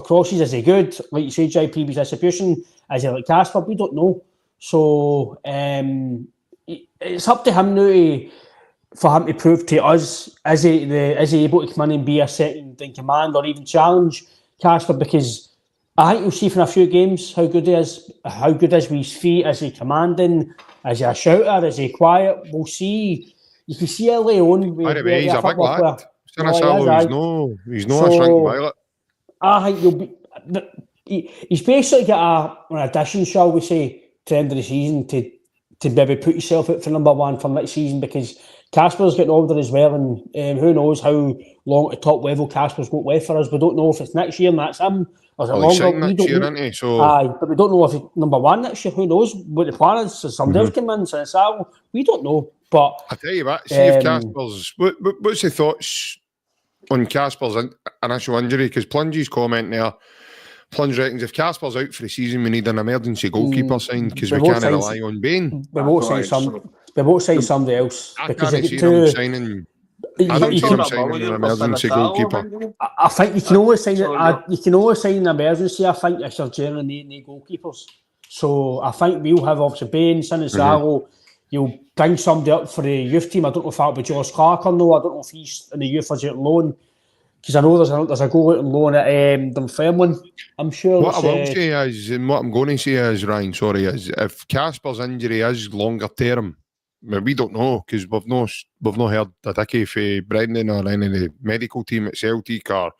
crosses? Is he good? Like you say, JP's distribution, is he like Casper? We don't know. So it's up to him now for him to prove to us, is he able to come in and be a second in command or even challenge Casper? Because I think you'll see from a few games how good he is with his feet. Is he commanding? Is he a shouter? Is he quiet? We'll see. You can see early on. He's a big lad. Sinisalo, he's no a shrink violet. I think you'll be. he's basically got an addition, shall we say, to the end of the season to maybe put yourself out for number one for next season, because Casper's getting older as well, and who knows how long at top level Casper's got left for us. We don't know if it's next year and that's him, or is it He's longer. signed next year, isn't he? So, aye, but we don't know if he's number one next year. Who knows what the plan is? So somebody else come in, Sinisalo. We don't know. But I tell you what, see if Casper's... what's the thoughts on Casper's initial injury? Because Plungy's comment there, Plunge reckons if Casper's out for the season, we need an emergency goalkeeper signed because we can't rely on Bain. We won't sign somebody else. I can't see them signing... I don't see them signing an emergency goalkeeper. I think you can only sign an emergency, I think, if you're generally needing goalkeepers. So I think we'll have obviously Bain, Sinisalo. You'll bring somebody up for the youth team. I don't know if that'll be Josh Clark or no. I don't know if he's in the youth or out on loan. Because I know there's a goal out on loan at Dunfermline. I'm sure. What I will say is, and what I'm going to say is, Ryan, sorry, is if Casper's injury is longer term, we don't know, because we've not heard a dicky for Brendan or any of the medical team at Celtic or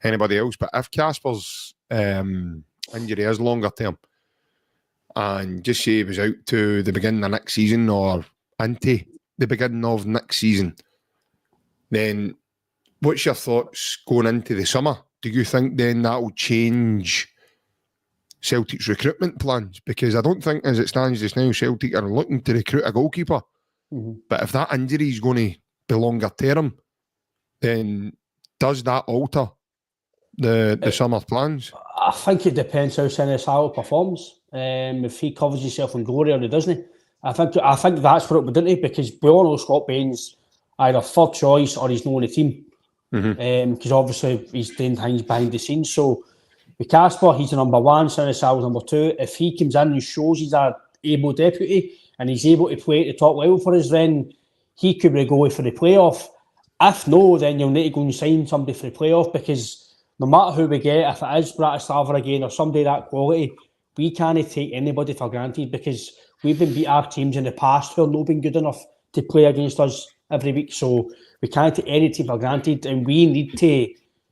anybody else. But if Casper's injury is longer term, and just say he was out to the beginning of next season or into the beginning of next season, then what's your thoughts going into the summer? Do you think then that will change Celtic's recruitment plans? Because I don't think, as it stands just now, Celtic are looking to recruit a goalkeeper. But if that injury is going to be longer term, then does that alter the summer plans? I think it depends how Sinisalo performs. If he covers himself in glory or he doesn't. I think that's what it would do, because we all know Scott Bain's either third choice or he's not on the team. Because obviously he's doing things behind the scenes. So with Casper, he's the number one, Sinisalo's number two. If he comes in and shows he's an able deputy and he's able to play at the top level for us, then he could be going for the playoff. If no, then you'll need to go and sign somebody for the playoff, because no matter who we get, if it is Bratislava again or somebody that quality, we can't take anybody for granted, because we've been beat our teams in the past who have not been good enough to play against us every week. So we can't take any team for granted, and we need to,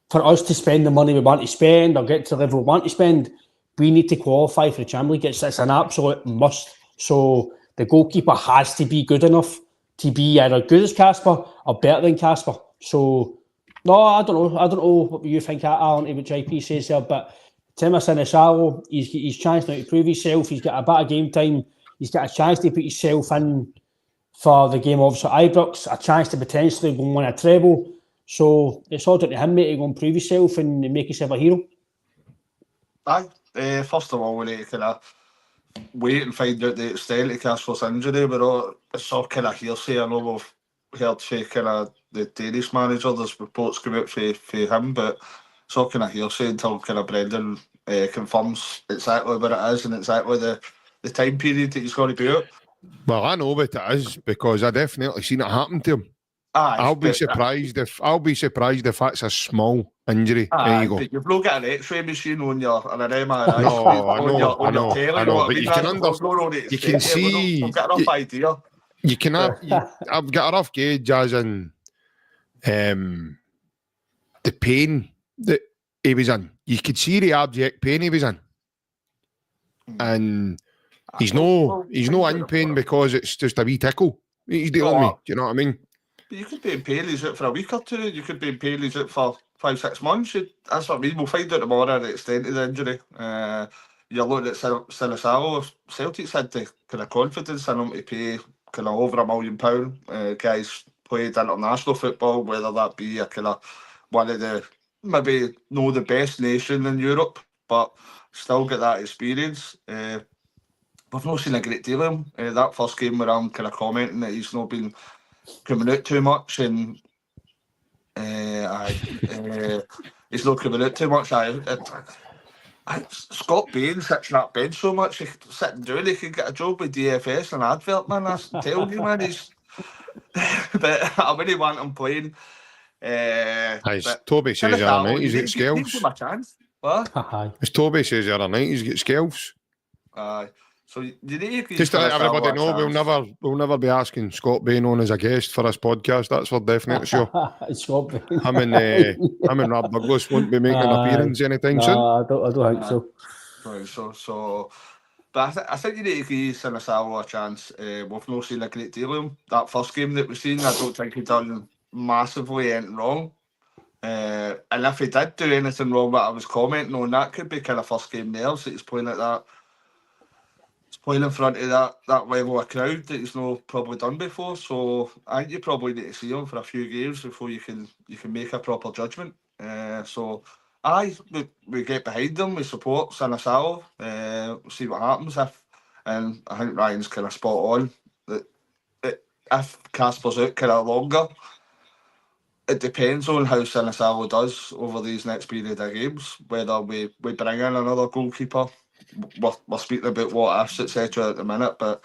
for us to spend the money we want to spend or get to the level we want to spend, we need to qualify for the Champions League. It's an absolute must. So the goalkeeper has to be good enough to be either good as Casper or better than Casper. So no, I don't know what you think, Alan, what JP says there, but Tim Sinisalo, he's chance now to prove himself. He's got a bit of game time. He's got a chance to put himself in for the game, obviously, at Ibrox, a chance to potentially go and win a treble. So it's all down to him, mate, to go and prove himself and make himself a hero. Aye. First of all, we need to kind of wait and find out the extent of Casper's injury. It's all kind of hearsay. I know we've heard from kind of the Danish manager, there's reports come out for him, but it's all kind of hearsay until kind of Brendan confirms exactly what it is and exactly the time period that he's going to be out. Well, I know what it is, because I definitely seen it happen to him. I'll be surprised if it's a small injury. There you go. But you've not got an X-ray machine on your and an MRI. I know. But you can see. I've got a rough idea. You can have. I've got a rough gauge, as in the pain that he was in. You could see the abject pain he was in, and he's no in pain because it's just a wee tickle. He's dealing with. Do you know what I mean? You could be in pain, he's out for a week or two. You could be in pain, he's out for 5-6 months. That's what I mean. We'll find out tomorrow the extent of the injury. You're looking at Sinisalo. If Celtic's had the kind of confidence in him to pay kind of over £1 million, guys played international football, whether that be a kind of one of the, maybe no the best nation in Europe, but still get that experience. We've not seen a great deal of him. That first game where I'm kind of commenting that he's not been coming out too much, and he's not coming out too much. Scott Bain sits on that bench so much, he's sitting down, he could get a job with DFS and advert, man. I tell you, man, he's but I wouldn't want him playing. As Toby says the other night, he's got scales. What? As Toby says the other night, he's got scales. Aye. So you need to give Just to let Sinisalo everybody a know, chance. we'll never be asking Scott Bain on as a guest for this podcast. That's for definite sure. Scott Bain. Him and Rob Douglas won't be making an appearance anytime soon. I don't think so. Right, so but I think you need to give Sinisalo a chance. We've not seen a great deal of him. That first game that we've seen, I don't think he done massively anything wrong. And if he did do anything wrong, what I was commenting on, that could be kind of first game there. So he's playing like that. He's playing in front of that level of crowd that he's not probably done before. So I think you probably need to see him for a few games before you can make a proper judgment. So we get behind them, we support Sinisalo, we'll see what happens and I think Ryan's kind of spot on that if Casper's out kind of longer, it depends on how Sinisalo does over these next period of games, whether we bring in another goalkeeper. We're speaking about what ifs, etc. at the minute, but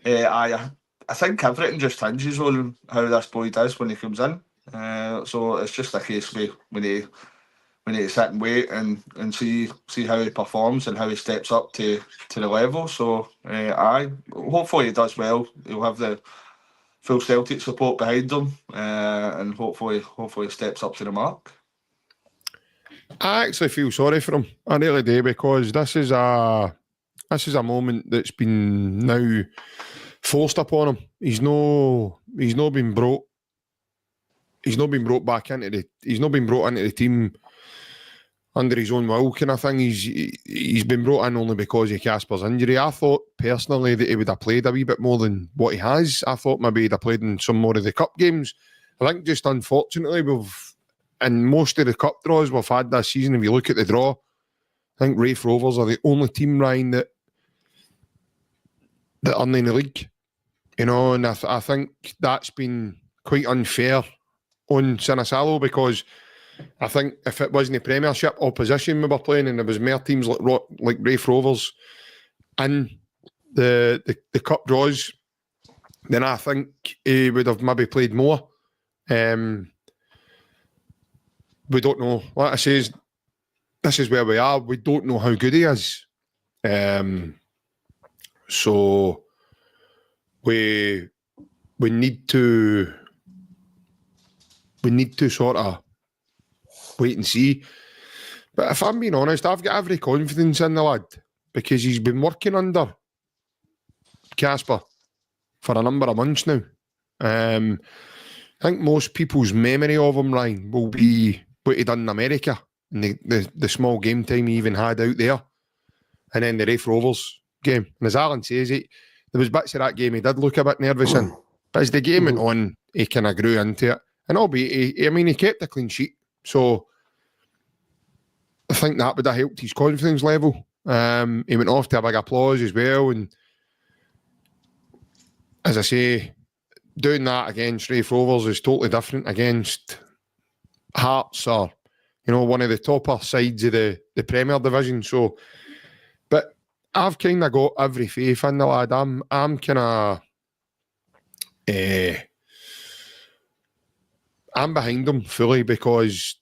I think everything just hinges on how this boy does when he comes in. So it's just a case we need to sit and wait and see how he performs and how he steps up to the level. So hopefully he does well. He'll have the full Celtic support behind him, and hopefully he steps up to the mark. I actually feel sorry for him. I really do, because this is a moment that's been now forced upon him. He's not been brought back into the. He's not been brought into the team under his own will, kind of thing. He's been brought in only because of Casper's injury. I thought personally that he would have played a wee bit more than what he has. I thought maybe he'd have played in some more of the cup games. I think just unfortunately in most of the cup draws we've had this season, if you look at the draw, I think Raith Rovers are the only team, Ryan, that aren't in the league. You know, and I think that's been quite unfair on Sinisalo, because I think if it wasn't the Premiership opposition we were playing and there was more teams like Raith Rovers in the cup draws, then I think he would have maybe played more. We don't know. Like I say, this is where we are. We don't know how good he is. So we need to sort of wait and see. But if I'm being honest, I've got every confidence in the lad, because he's been working under Casper for a number of months now. I think most people's memory of him, Ryan, will be what he done in America and the small game time he even had out there, and then the Raith Rovers game. And as Alan says, there was bits of that game he did look a bit nervous in, but as the game went on, he kind of grew into it. And albeit, he kept a clean sheet, so I think that would have helped his confidence level. He went off to a big applause as well, and as I say, doing that against Raith Rovers is totally different against Hearts or, you know, one of the topper sides of the Premier Division. So, but I've kind of got every faith in the lad. I'm kind of I'm behind him fully, because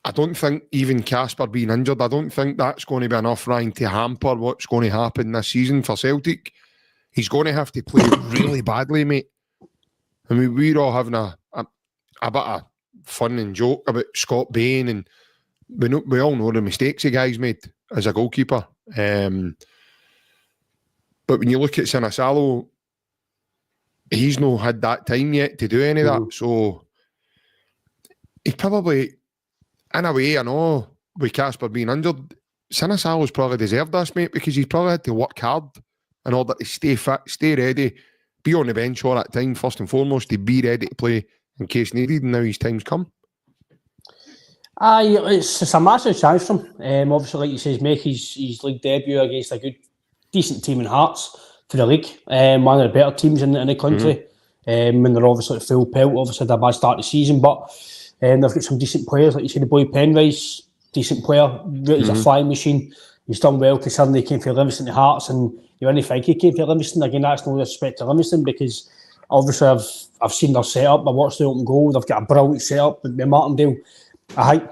I don't think even Casper being injured, I don't think that's going to be enough, Ryan, to hamper what's going to happen this season for Celtic. He's going to have to play really badly, mate. I mean, we're all having a bit of fun and joke about Scott Bain, and we all know the mistakes the guy's made as a goalkeeper. But when you look at Sinisalo, he's not had that time yet to do any of that. So he probably, in a way, I know, with Casper being injured, Sinisalo's probably deserved this, mate, because he's probably had to work hard in order to stay fit, stay ready, be on the bench all that time, first and foremost, to be ready to play in case needed, and now his time's come. It's a massive chance for him. Obviously, like you say, make his league debut against a decent team in Hearts for the league. One of the better teams in the country. When they're obviously at full pelt, obviously had a bad start to the season, but they've got some decent players, like you say, the boy Penrice, decent player, he's a flying machine. He's done well considering he came from Livingston to Hearts, and you only think he came from Livingston. Again, that's no respect to Livingston, because obviously I've seen their setup. I watched the open goal. They've got a brilliant setup with Martindale. I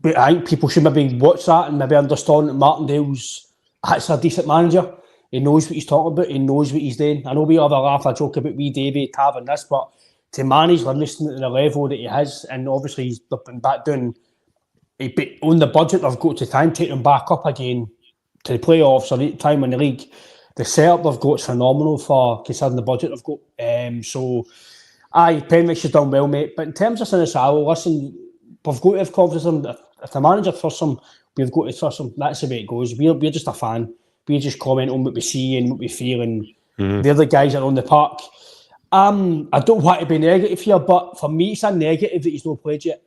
think people should maybe watch that and maybe understand that Martindale's that's a decent manager. He knows what he's talking about. He knows what he's doing. I know we have a laugh, a joke about wee David having this, but to manage Livingston at the level that he has, and obviously he's been back down, on the budget they've got to try and take them back up again to the playoffs or time in the league. The setup they've got is phenomenal for considering the budget they've got. Penrich has done well, mate. But in terms of Sinisalo, listen, we've got to have confidence in him. If the manager trusts him, we've got to trust him. That's the way it goes. We're just a fan. We just comment on what we see and what we feel, and they're the guys that are on the park. I don't want to be negative here, but for me, it's a negative that he's not played yet.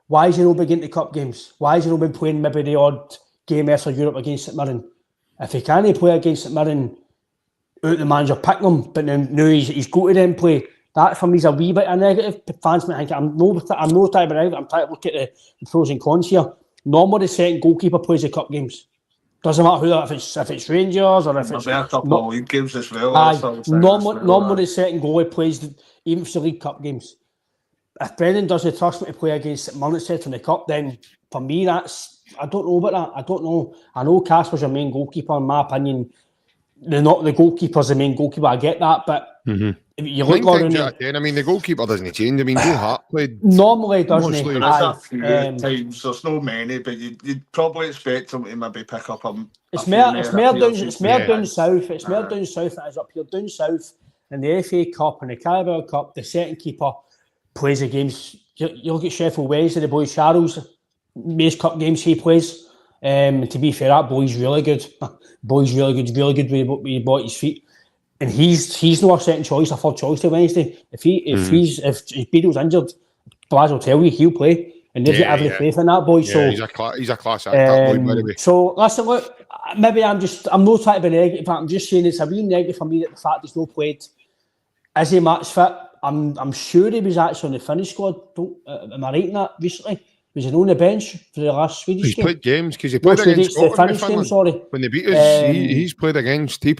Why has he not been getting to cup games? Why has he not been playing maybe the odd game after Europe against St Mirren? If he can't play against St Mirren, out the manager picking him, but now he's got to then play. That for me is a wee bit of negative. Fans might think I'm no type of negative. I'm trying to look at the pros and cons here. Normally, the second goalkeeper plays the cup games. Doesn't matter who that, if it's Rangers or if it's a couple of league games as well. Normally the second goalie plays even for the League Cup games. If Brendan doesn't trust me to play against St Mirren in the cup, then for me that's, I don't know about that. I don't know. I know Casper's your main goalkeeper. In my opinion, they're not the goalkeeper's the main goalkeeper. I get that, but if you look around, I mean, the goalkeeper doesn't change. I mean, Joe Hart played normally, doesn't he? There's a few times. There's no many, but you'd probably expect him to maybe pick up a. It's more down south. It's more down south than it is up here. Down south in the FA Cup and the Carabao Cup, the second keeper plays the games. You look at Sheffield Wednesday, the boy Charles, most cup games he plays. To be fair, that boy's really good. Boy's really good with he bought his feet. And he's not a second choice, a third choice to Wednesday. If Beadle's injured, Blas will tell you he'll play. And they've got every faith in that boy. Yeah, so he's a class act, that boy, by the way. So listen, look, maybe I'm not trying to be negative, but I'm just saying it's a wee negative for me that the fact he's not played. Is he match fit? I'm sure he was actually on the Finnish squad. Am I right in that recently? Was he on the bench for the last Swedish game? He's played games because he played against Scotland. When they beat us, he played against us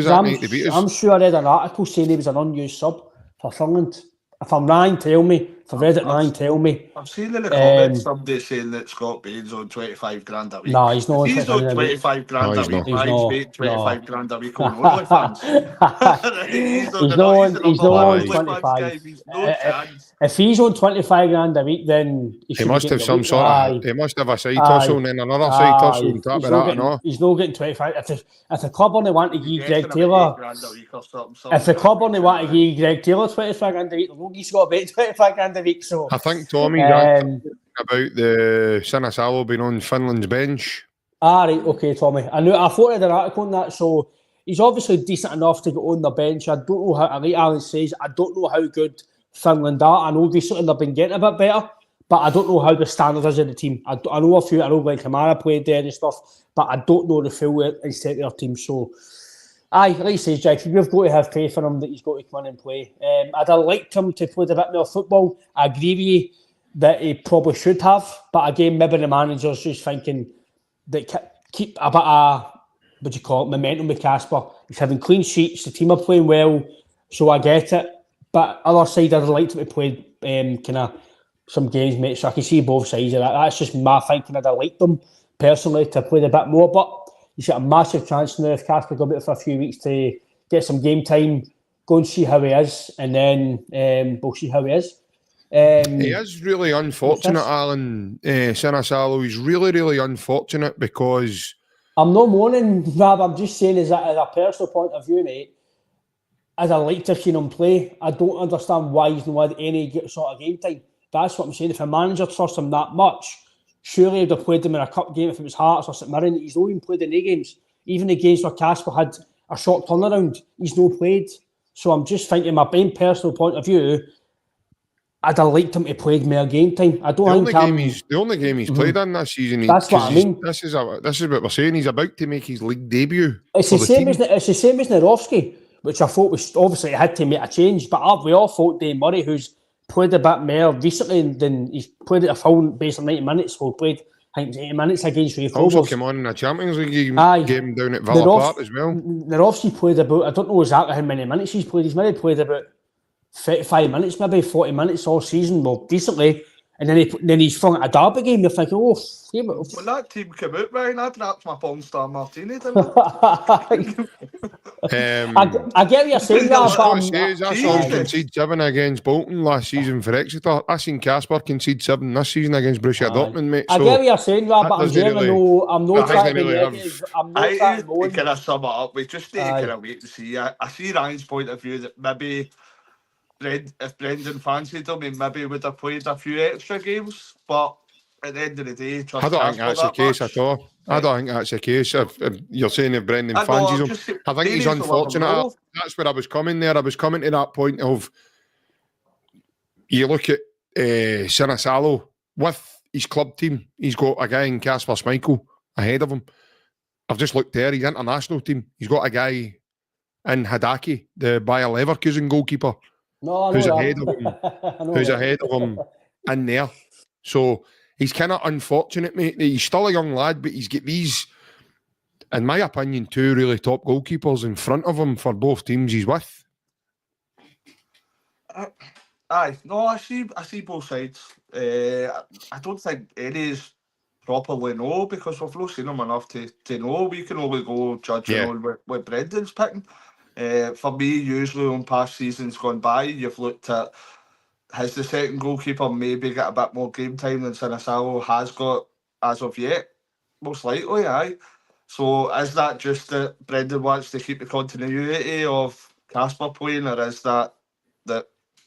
that night. They beat us. I'm sure I read an article saying he was an unused sub for Finland. If I'm wrong, tell me. If I've read it wrong, tell me. I've seen in the comments somebody saying that Scott Bain's on 25 grand a week. No, he's not. He's on 25 grand a week. He's made 25 grand a week on OnlyFans. He's not on 25. He's no chance. If he's on 25 grand a week, then he must have some sort of. He must have a side tussle and then another side tussle on top of that and all. He's not getting 25. If the club only want to give Greg Taylor, if the club only want to give Greg Taylor 25 grand a week, he's got about 25 grand a week. So I think Tommy about the Sinisalo being on Finland's bench. Right, okay, Tommy. I thought I had an article on that, so he's obviously decent enough to get on the bench. I don't know how, like Alan says, I don't know how good Finland are. I know recently they've been getting a bit better, but I don't know how the standard is in the team. I know a few. I know Glenn Kamara played there and stuff, but I don't know the full extent of their team. So, like he says, Jack, we've got to have faith in him that he's got to come in and play. I'd have liked him to play a bit more football. I agree with you that he probably should have, but again, maybe the manager's just thinking that keep a bit of momentum with Casper. He's having clean sheets. The team are playing well, so I get it. But other side, I'd like to play kind of some games, mate, so I can see both sides of that. That's just my thinking. I'd have liked them personally to play a bit more, but he's got a massive chance now if Casper go out for a few weeks to get some game time, go and see how he is, and then we'll see how he is. He is really unfortunate, Alan Sinisalo. He's really, really unfortunate because... I'm not moaning, Rab. I'm just saying as a personal point of view, mate, I'd like to have seen him play. I don't understand why he's not had any sort of game time. That's what I'm saying. If a manager trusts him that much, surely he'd have played him in a cup game if it was Hearts or St Mirren. He's not even played in any games. Even the games where Casper had a short turnaround, he's not played. So I'm just thinking, my own personal point of view, I'd have liked him to play more game time. I don't think the only game he's played in this season. That's what I mean. This is what we're saying. He's about to make his league debut. It's the same as Nerofsky, which I thought was obviously had to make a change. But we all thought Dave Murray, who's played a bit more recently than he's played at a full base of 90 minutes. So played, I think, 80 minutes against Ray Fulvers. Also came on in a Champions League game down at Villa Park as well. Nerofsky played about, I don't know exactly how many minutes he's played. He's maybe played about 35 minutes, maybe 40 minutes all season, well, decently. And then he's flung at a derby game. You're thinking, oh, when that team came out, Ryan, I dropped my porn star martini, didn't I? I get what you're saying, Rob, but I saw him concede 7 against Bolton last season for Exeter. I seen Casper concede 7 this season against Borussia Dortmund, mate. I get what you're saying, Rob, but I'm not trying to be have... negative. I'm not trying to kind of sum it up. We just need to kind of wait and see. I see Ryan's point of view that maybe if Brendan fancied him, he maybe would have played a few extra games, but at the end of the day, I don't think that's the case at all. I don't think that's the case. If you're saying if Brendan fancies him, I think he's unfortunate. That's where I was coming there. I was coming to that point of, you look at Sinisalo with his club team, he's got a guy in Kasper Schmeichel ahead of him. I've just looked there, his international team, he's got a guy in Hadaki, the Bayer Leverkusen goalkeeper, who's ahead of him in there. So he's kind of unfortunate, mate. He's still a young lad, but he's got these, in my opinion, 2 really top goalkeepers in front of him for both teams he's with. I see both sides. I don't think any properly know because we've not seen him enough to know. We can only go judging on what Brendan's picking. For me, usually on past seasons gone by, you've looked at, has the second goalkeeper maybe got a bit more game time than Sinisalo has got as of yet? Most likely, aye. So is that just that Brendan wants to keep the continuity of Kasper playing, or is that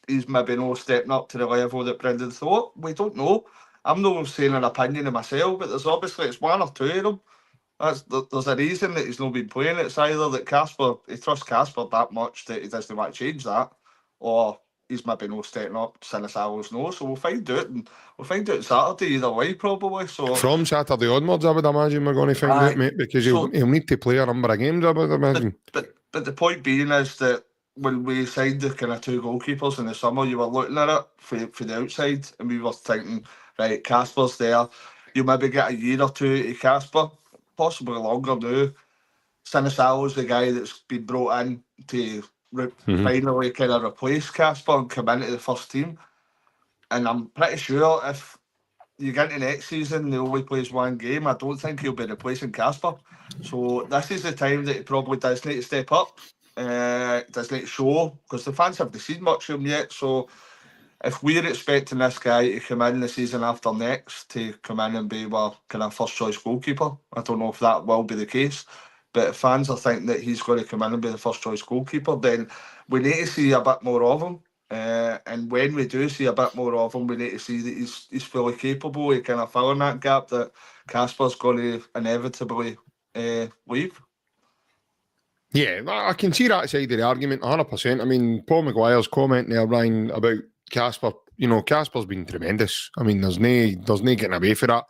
he's maybe not stepping up to the level that Brendan thought? We don't know. I'm not saying an opinion of myself, but there's obviously, it's 1 or 2 of them. There's a reason that he's not been playing. It's either that he trusts Kasper that much that he doesn't want to change that, or he's maybe not stepping up. Sinisalo's no. So we'll find out, and we'll find out Saturday either way, probably. So from Saturday onwards, I would imagine we're going to find out, mate, because he'll need to play a number of games, I would imagine. But the point being is that when we signed the kind of 2 goalkeepers in the summer, you were looking at it for the outside, and we were thinking, right, Kasper's there. You maybe get a year or 2 to Kasper, possibly longer now. Sinisalo's the guy that's been brought in to finally kind of replace Kasper and come into the first team. And I'm pretty sure if you get into next season, he only plays 1 game, I don't think he'll be replacing Kasper. So this is the time that he probably does need to step up. Does need to show, because the fans haven't seen much of him yet. So if we're expecting this guy to come in the season after next to come in and be kind of first choice goalkeeper, I don't know if that will be the case. But if fans are thinking that he's going to come in and be the first choice goalkeeper, then we need to see a bit more of him. And when we do see a bit more of him, we need to see that he's fully capable of kind of filling that gap that Kasper's going to inevitably leave. Yeah, I can see that side of the argument 100%. I mean, Paul Maguire's comment there, Ryan, about Kasper. You know, Kasper's been tremendous. I mean, there's no getting away for that.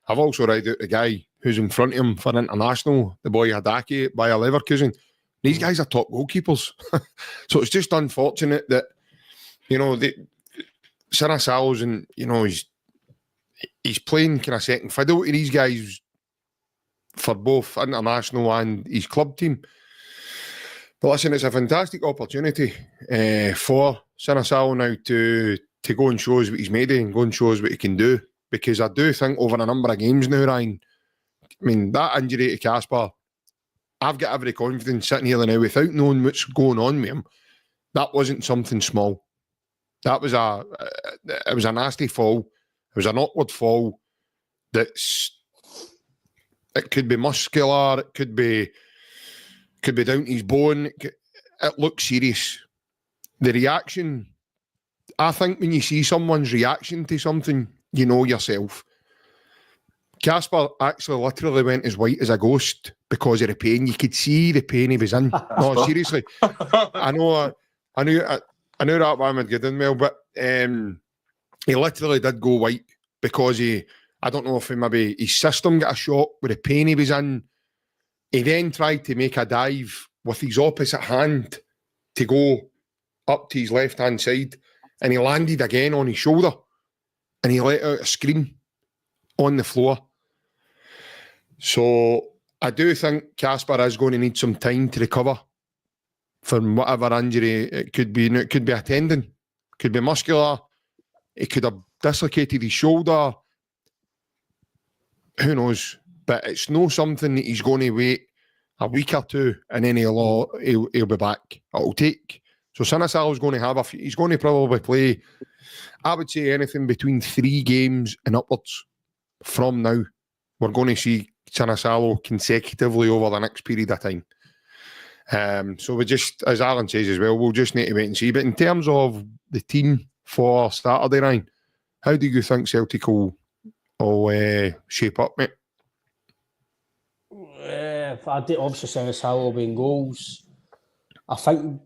I've also read out the guy who's in front of him for international, the boy Hadaki by Leverkusen. These guys are top goalkeepers. So it's just unfortunate that, you know, Sinisalo's and, you know, he's playing kind of second fiddle to these guys for both international and his club team. But listen, it's a fantastic opportunity for Sinisalo now to go and show us what he's made of and go and show us what he can do. Because I do think over a number of games now, Ryan, I mean, that injury to Kasper, I've got every confidence sitting here now without knowing what's going on with him. That wasn't something small. That was it was a nasty fall. It was an awkward fall. It could be muscular. It could be down to his bone. It looks serious. The reaction, I think when you see someone's reaction to something, you know yourself. Kasper actually literally went as white as a ghost because of the pain. You could see the pain he was in. No, seriously. I knew that one would get in well, but he literally did go white because I don't know if maybe his system got a shock with the pain he was in. He then tried to make a dive with his opposite hand to go up to his left-hand side, and he landed again on his shoulder, and he let out a scream on the floor. So I do think Kasper is going to need some time to recover from whatever injury it could be. It could be a tendon, could be muscular, it could have dislocated his shoulder. Who knows? But it's not something that he's going to wait a week or two and then he'll be back. It'll take. So Sinisalo's going to have he's going to probably play, I would say, anything between 3 games and upwards from now. We're going to see Sinisalo consecutively over the next period of time. So we just, as Alan says as well, we'll just need to wait and see. But in terms of the team for Saturday, Ryan, how do you think Celtic will shape up, mate? I did obviously Sinisalo will be in goals. I think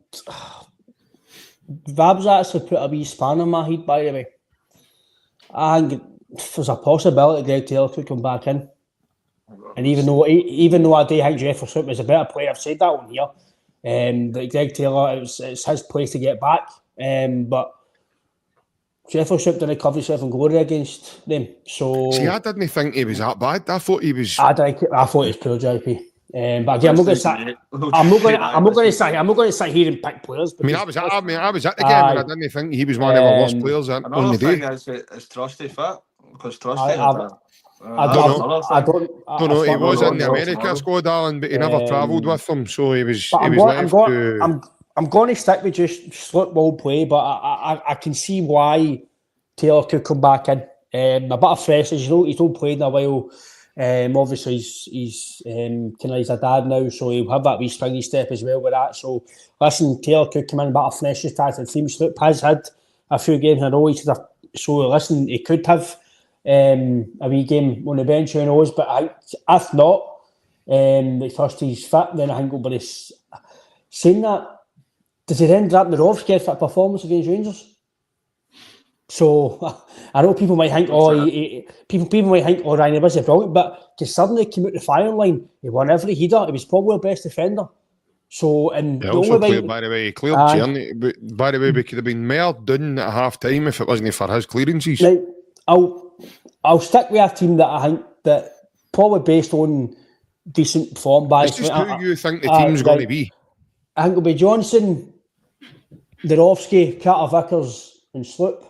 Vab's actually put a wee span in my head, by the way. I think there's a possibility Greg Taylor could come back in. And even though I do think Jeffrey Slip is a better player, I've said that on here. That Greg Taylor, it's his place to get back. But Jeffrey Slip didn't cover himself in glory against them. So see, I didn't think he was that bad. I thought he was. I thought he was poor, JP. But again, I'm not going to sit here and pick players. I was at the game and I didn't think he was one of our worst players on the day. Another thing is Trusty fit, because Trusty I don't know. He was in the America squad, Alan, but he never travelled with them, so he was left to. I'm going to stick with just Slip will play, but I can see why Taylor could come back in. A bit of freshness. He's not played in a while. Obviously, he's a dad now, so he'll have that wee springy step as well with that. So, listen, Taylor could come in a bit of freshness to the team. Slip has had a few games in a row. So, listen, he could have a wee game on the bench, who knows? But if not, first he's fit, then I think it'll be this. Saying that, does he then drop the Rovs get fit performance against Rangers? So I know people might think, people might think, Ryan was brilliant, but he suddenly came out the firing line. He won every header. He was probably our best defender. So, and he also cleared, by the way, he cleared Journey. By the way, we could have been more done at half time if it wasn't for his clearances. Like, I'll stick with a team that I think that probably based on decent form by. It's just who you think the team's going to be. I think it'll be Johnson, Darovsky, Carter Vickers, and Sloop.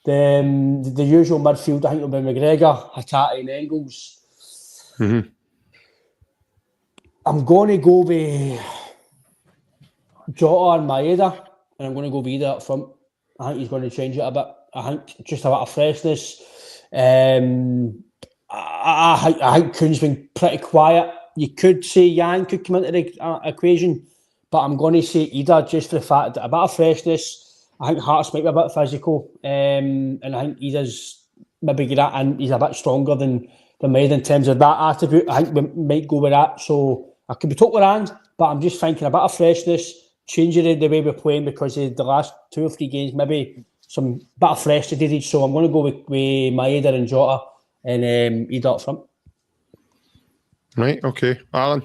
The usual midfield, I think it'll be McGregor, Hatate, and Engels. Mm-hmm. I'm going to go with Jota and Maeda, and I'm going to go Vida up front. I think he's going to change it a bit. I think just a bit of freshness. I think Kuhn's been pretty quiet. You could say Yang could come into the equation, but I'm going to say Ida just for the fact that a bit of freshness. I think Hearts might be a bit physical, and I think Ida's maybe good at, and he's a bit stronger than Maeda in terms of that attribute. I think we might go with that. So I could be totally wrong, but I'm just thinking a bit of freshness, changing the way we're playing because of the last 2 or 3 games, maybe some bit of freshness needed. So I'm going to go with Maeda and Jota and Ida up front. Right, okay. Alan?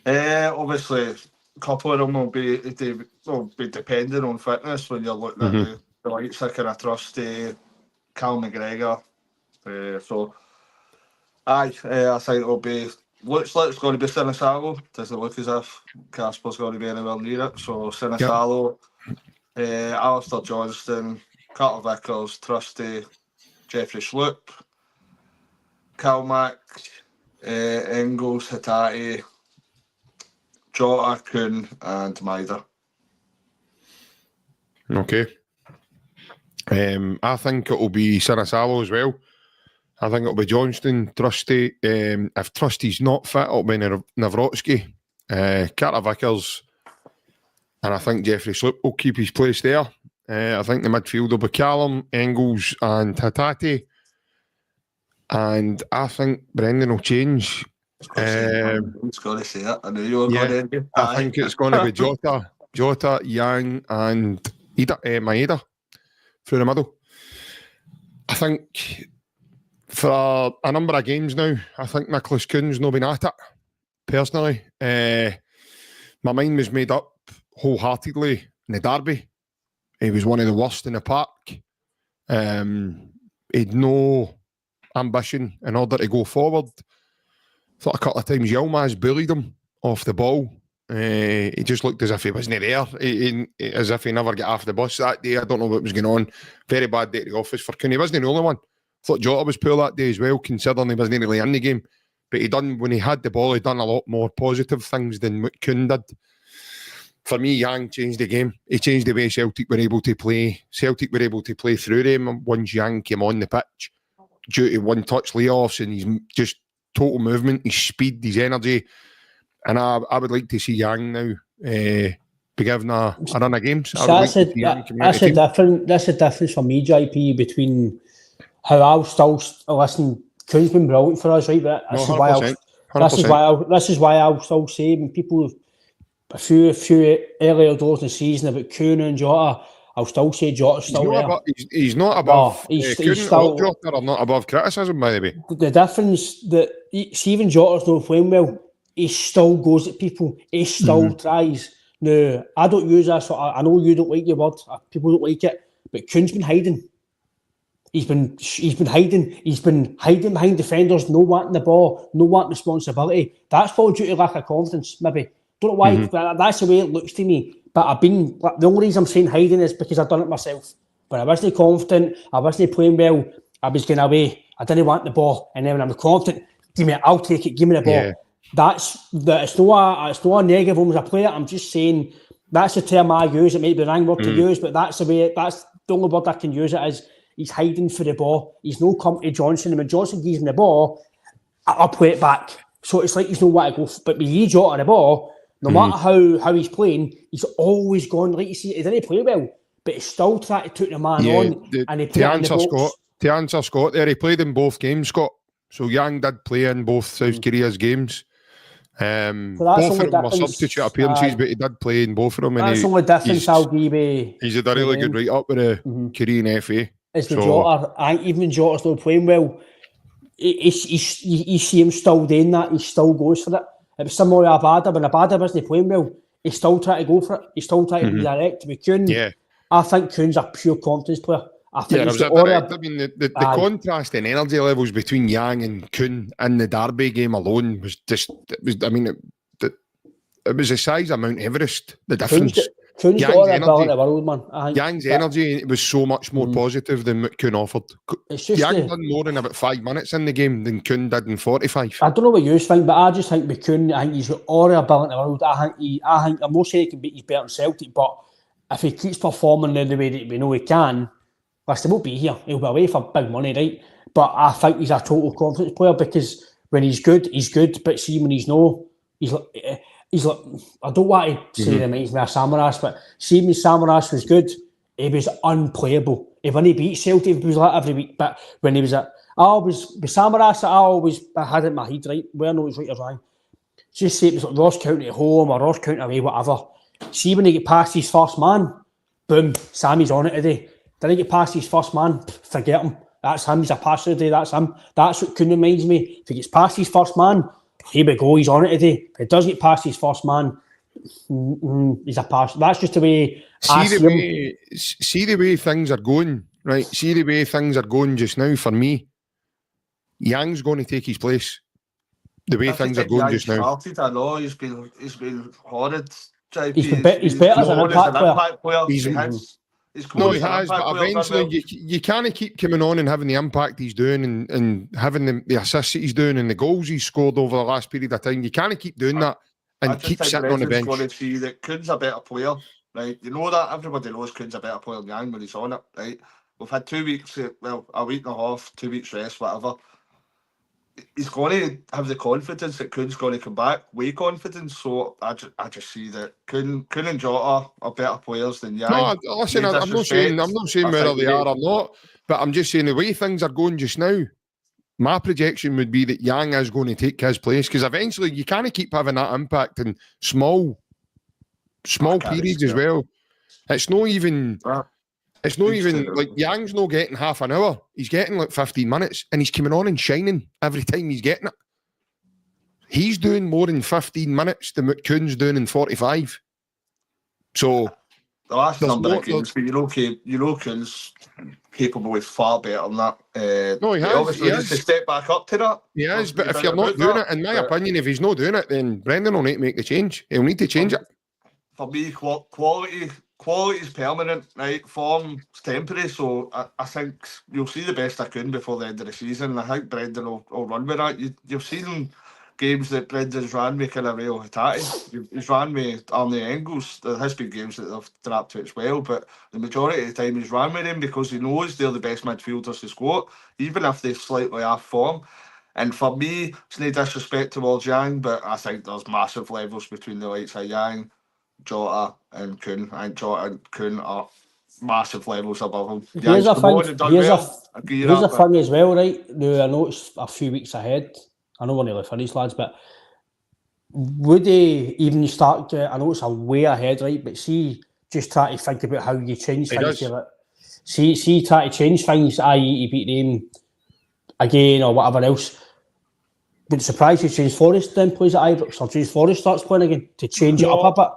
Obviously, a couple of them will be depending on fitness when you're looking at the likes of kind of Trusty, Callum McGregor. I think it'll be. Looks like it's going to be Sinisalo. Doesn't look as if Casper's going to be anywhere near it. So Sinisalo, Alistair Johnston, Carter Vickers, Trusty, Jeffrey Sloop, Kalmack, Engels, Hatate, Jota, Kuhn, and Maeda. Okay. I think it'll be Sinisalo as well. I think it'll be Johnston, Trusty. If Trusty's not fit, it'll be Nawrocki, Carter Vickers, and I think Jeffrey Sloop will keep his place there. I think the midfield will be Callum, Engels, and Hatate. And I think Brendan will change. It's going to say it. I knew you were going to. I think it's going to be Jota, Yang, and Maeda through the middle. I think for a number of games now, I think Nicholas Kuhn's not been at it, personally. My mind was made up wholeheartedly in the derby. He was one of the worst in the park. He'd no ambition in order to go forward. Thought a couple of times Yilmaz bullied him off the ball. He just looked as if he wasn't there, as if he never got off the bus that day. I don't know what was going on. Very bad day at the office for Kuhn. He wasn't the only one. I thought Jota was poor that day as well, considering he wasn't really in the game. But when he had the ball, he done a lot more positive things than what Kuhn did. For me, Yang changed the game. He changed the way Celtic were able to play. Celtic were able to play through him once Yang came on the pitch, due to one-touch layoffs and his just total movement, his speed, his energy. And I would like to see Yang now be given a run of games. That's a difference for me, JP, between how I'll still listen. Kuhn's been brilliant for us, right? But this is why I'll still say when people a few earlier doors in the season about Kuhn and Jota, I'll still say Jota's still there. He's not above. No, he's still. Jota are not above criticism, by the way. The difference that even Jota's not playing well. He still goes at people. He still tries. Now, I don't use that. So I know you don't like your word. People don't like it. But Kuhn's been hiding. He's been hiding. He's been hiding behind defenders, no wanting the ball, no wanting responsibility. That's probably due to lack of confidence, maybe. Don't know why, but that's the way it looks to me. But the only reason I'm saying hiding is because I've done it myself. But I wasn't confident. I wasn't playing well. I was getting away. I didn't want the ball. And then when I'm confident, I'll take it. Give me the ball. Yeah. It's not a negative as a player. I'm just saying that's the term I use. It might be the wrong word to use, but that's the only word I can use it as. He's hiding for the ball. He's no come to Johnson. And when Johnson gives him the ball, I'll play it back. So it's like he's no way to go. But with you Jota the ball, no matter how he's playing, he's always gone. Like you see, he didn't play well, but he's still trying to take the man on. And he played in the box. To answer Scott there, he played in both games, Scott. So Yang did play in both South Korea's games. So both of them were substitute appearances, but he did play in both of them. That's the only difference I'll give. He's had a really good write-up with the Korean FA. It's the Jota. Even when Jota's not playing well, you see him still doing that. He still goes for it. It was similar to Abada. When Abada wasn't playing well, he still tried to go for it. He still tried to be direct. With Kuhn, I think Kuhn's a pure confidence player. The contrast in energy levels between Yang and Kuhn in the Derby game alone was just. It was the size of Mount Everest. The difference. Kuhn's got all the ability in the world, man. Yang's energy was so much more positive than what Kuhn offered. Yang done more in about 5 minutes in the game than Kuhn did in 45. I don't know what you think, but I just think with Kuhn, I think he's got all the ability in the world. I think I'm not saying he's better than Celtic, but if he keeps performing the way that we know he can, he won't be here. He'll be away for big money, right? But I think he's a total confidence player because when he's good, but see when he's no, he's like, I don't want to say he reminds me of Samaras, but see when Samaras was good, he was unplayable. When he beat Celtic, he was like every week. But when he was with Samaras, I had it in my head, right? Where I know it's right or wrong. Just say it was like Ross County at home or Ross County away, whatever. See when he get past his first man, boom, Sammy's on it today. Did he get past his first man? Forget him. That's him. He's a passer today. That's him. That's what Kuhn reminds me. If he gets past his first man, here we go. He's on it today. If he doesn't get past his first man, he's a passer. That's just the way I see him. See the way things are going, right? See the way things are going just now for me. Yang's going to take his place. The way things are going just now. I know he's been horrid. He's better as an impact player. He has, but eventually you can't keep coming on and having the impact he's doing and having the assists that he's doing and the goals he's scored over the last period of time. You can't keep doing that and keep sitting on the bench. I just see that Kuhn's a better player, right? You know that everybody knows Kuhn's a better player than Yang when he's on it, right? We've had 2 weeks, a week and a half, 2 weeks rest, whatever. He's going to have the confidence that Kuhn's going to come back, way confidence. So I just see that Kuhn and Jota are better players than Yang. No, listen, I'm not saying whether they are or not, but I'm just saying the way things are going just now, my projection would be that Yang is going to take his place because eventually you can't keep having that impact in small periods as well. It's not even like Yang's not getting half an hour. He's getting like 15 minutes and he's coming on and shining every time he's getting it. He's doing more in 15 minutes than what Kuhn's doing in 45. So the last There's number no- of games, but you know Kuhn's capable of far better than that. No, he But has, obviously he needs to has. step back up to that. He is, There's but no if doubt you're not about doing that. it, in my But opinion, if he's not doing it, then Brendan will need to make the change. He'll need to change it. for me, quality is permanent, right? Form's temporary, so I think you'll see the best I can before the end of the season. I think Brendan will run with that. You've seen games that Brendan's ran with kind of Real Hitati. He's ran with Arnie Engels. There has been games that they've dropped to as well, but the majority of the time he's ran with him because he knows they're the best midfielders he's got, even if they're slightly off form. And for me, it's no disrespect towards Yang, but I think there's massive levels between the likes of Yang, Jota and Kuhn. I think Jota and Kuhn are massive levels above him. Here's Yang's a come thing. on and done well. I agree with Here's that, a thing as well, right? Now I know it's a few weeks ahead. I know we're nearly finished, lads, but would they even start? I know it's a way ahead, right? But see, just try to think about how you change He things. does. Like, see, try to change things. I.e., to beat them again or whatever else. Would it surprise you change Forrest then plays at Ibrox or change Forrest starts playing again to change it up a bit?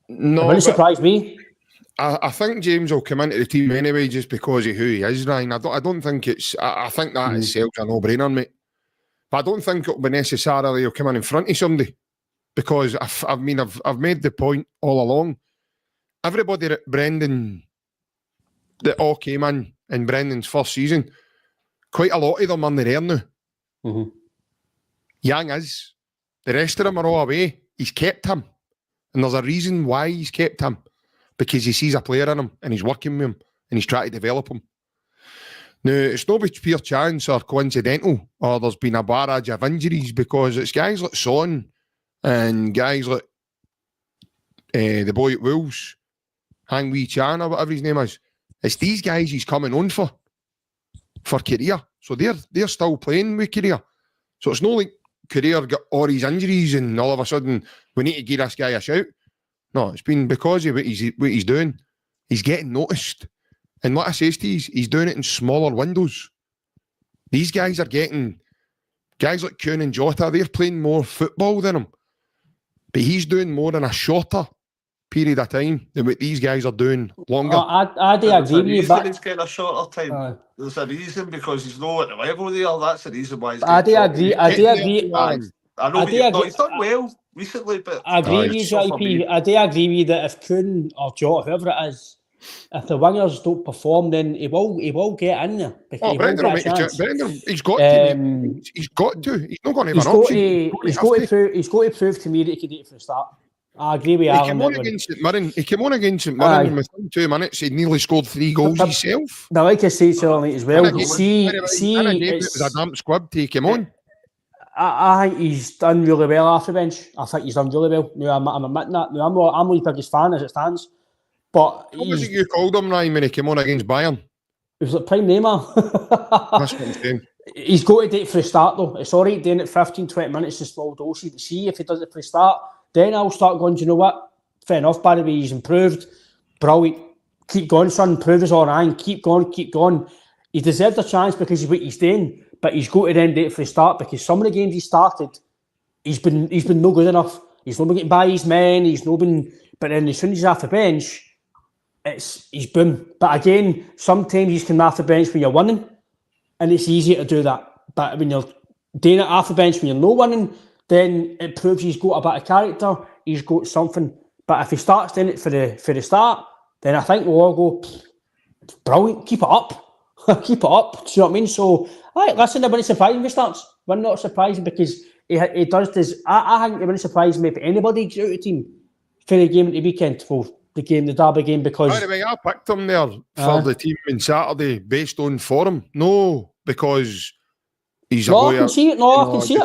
No, It wouldn't but surprise me. I think James will come into the team anyway just because of who he is, Ryan. I don't think it's... I think that itself's a no-brainer, mate. But I don't think it'll be necessarily he'll come in front of somebody because, I've made the point all along. Everybody that Brendan... that all came in Brendan's first season, quite a lot of them are there now. Mm-hmm. Yang is. The rest of them are all away. He's kept him. And there's a reason why he's kept him. Because he sees a player in him and he's working with him and he's trying to develop him. Now, it's not by pure chance or coincidental or there's been a barrage of injuries because it's guys like Son and guys like the boy at Wolves, Hang Wee Chan or whatever his name is. It's these guys he's coming on for career. So they're still playing with career. So it's not like career got all these injuries and all of a sudden we need to give this guy a shout. No, it's been because of what he's doing. He's getting noticed. And like I says to you, he's doing it in smaller windows. These guys are getting... Guys like Kuhn and Jota, they're playing more football than him. But he's doing more in a shorter period of time than what these guys are doing longer. I do agree with you, but... he's getting a shorter time. There's a reason because he's not at the level there. That's the reason why he's I do getting agree. I do agree. I know he's done well recently, but... I agree with you, JP. I do agree with you that if Kuhn or Jota, whoever it is, if the wingers don't perform, then he will get in there. Brendan will make a chance. Brendan, he's got to. He's got to. He's not going to have an option. He's got to prove to me that he can do it from the start. I agree with Alan. He came on against St Mirren and within 2 minutes he nearly scored 3 goals himself. Now, like I say to Alan as well, it was a damp squad to take him on. I think he's done really well off the bench. I think he's done really well. Now, I'm admitting that. Now, I'm his biggest fan as it stands. But what was it you called him, Ryan, when he came on against Bayern? It was like prime Neymar. That's what I'm saying. He's got to do it for the start, though. It's all right doing it 15, 20 minutes in small doses. But see, if he does it for the start, then I'll start going, do you know what? Fair enough, by the way, he's improved. Brilliant. Keep going, son. Prove us all right. Keep going, keep going. He deserved a chance because of what he's doing, but he's got to then do it for the start because some of the games he started, he's been no good enough. He's not been getting by his men. He's not been... But then as soon as he's off the bench, he's boom. But again, sometimes he's coming off the bench when you're winning, and it's easy to do that. But when you're doing it off the bench when you're not winning, then it proves he's got a bit of character. He's got something. But if he starts doing it for the start, then I think we'll all go, brilliant. Keep it up. Keep it up. Do you know what I mean? So, listen, it wouldn't surprise me if he starts. We're not surprising because he does this. I think it wouldn't surprise me if anybody gets out of the team for the game at the weekend. Well, the Derby game, because... By the way, I picked him there for the team on Saturday based on form. No, because he's a boy... I can see it. I can see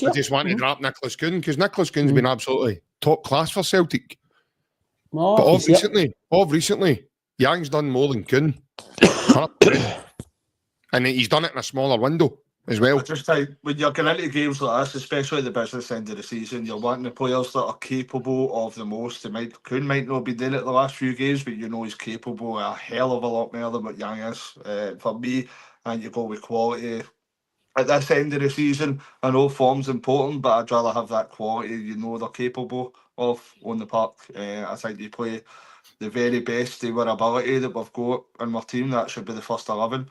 it. I just want to drop Nicholas Kuhn because Nicholas Kuhn's been absolutely top class for Celtic. No, but of recently, Yang's done more than Kuhn. And he's done it in a smaller window as well. I just think when you're going into games like this, especially at the business end of the season, you're wanting the players that are capable of the most. Kuhn might not be doing it the last few games, but you know he's capable of a hell of a lot more than what Yang is. For me, I think you go with quality. At this end of the season, I know form's important, but I'd rather have that quality you know they're capable of on the park. I think they play the very best of our ability that we've got in our team, that should be the first 11.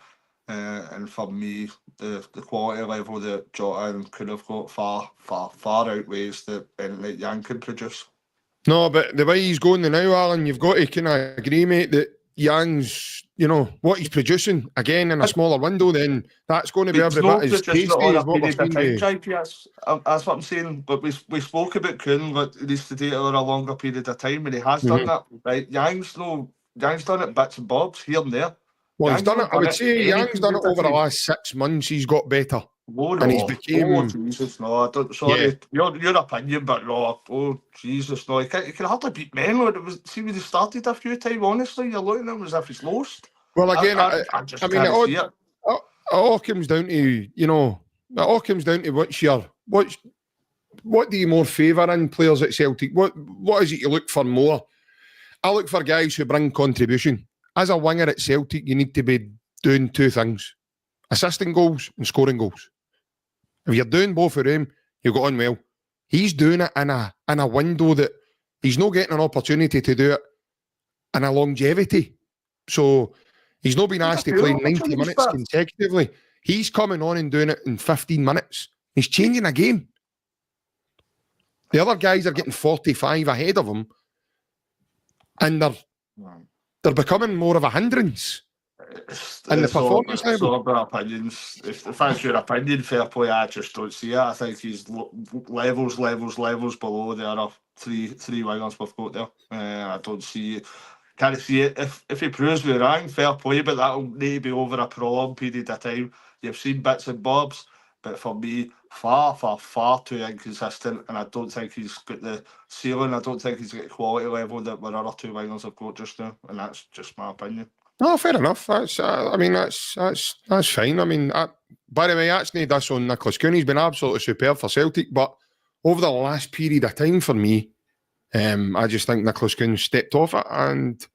And for me, the quality level that Jota and could have got far outweighs anything that Yang can produce. No, but the way he's going now, Alan, you've got to kind of agree, mate, that Yang's, what he's producing, again, in a smaller window, then that's going to be every bit as tasty as what we're seeing. That's what I'm saying. But we spoke about Kuhn, but he needs to do it over a longer period of time, and he has done that. Right? Yang's done it bits and bobs here and there. Well, he's done it. I would say Yang's done it over the last 6 months. He's got better. And he's became. Jesus, no! I don't. Sorry, your opinion, but no. Oh, Jesus, no! He can hardly beat men. See when he started a few times. Honestly, you're looking at him as if he's lost. Well, again, it all comes down to it all comes down to what do you more favour in players at Celtic? What is it you look for more? I look for guys who bring contribution. As a winger at Celtic, you need to be doing two things: assisting goals and scoring goals. If you're doing both of them, you've got on well. He's doing it in a window that he's not getting an opportunity to do it in a longevity. So he's not been asked to play 90 minutes consecutively. He's coming on and doing it in 15 minutes. He's changing a game. The other guys are getting 45 ahead of him, and they're becoming more of a hindrance. And the performance level. So about opinions. If that's your opinion, fair play. I just don't see it. I think he's levels below the other three wingers we've got there. I don't see it. Can't see it. If he proves me wrong, fair play, but that'll need to be over a prolonged period of time. You've seen bits and bobs, but for me, far too inconsistent, and I don't think he's got the ceiling. I don't think he's got the quality level that our other two wingers have got just now, and that's just my opinion. No, fair enough. That's fine. I mean, by the way, that's not this on Nicholas Kuhn. He's been absolutely superb for Celtic, but over the last period of time for me, I just think Nicholas Kuhn stepped off it, and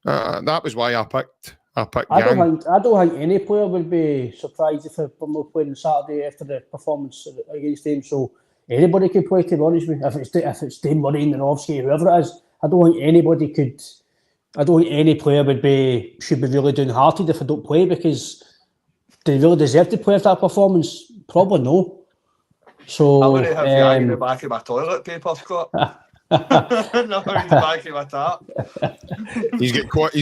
that was why I picked Yang. I don't think any player would be surprised if we're not playing on Saturday after the performance against them. So anybody could play, to be honest with you. If it's Dane Murray and Novsky, whoever it is, I don't think anybody could. I don't think any player should be really downhearted if they don't play, because they really deserve to play after that performance. Probably no. So I want to have Yang in the back of my toilet paper, Scott. Not in the back of my tap. He's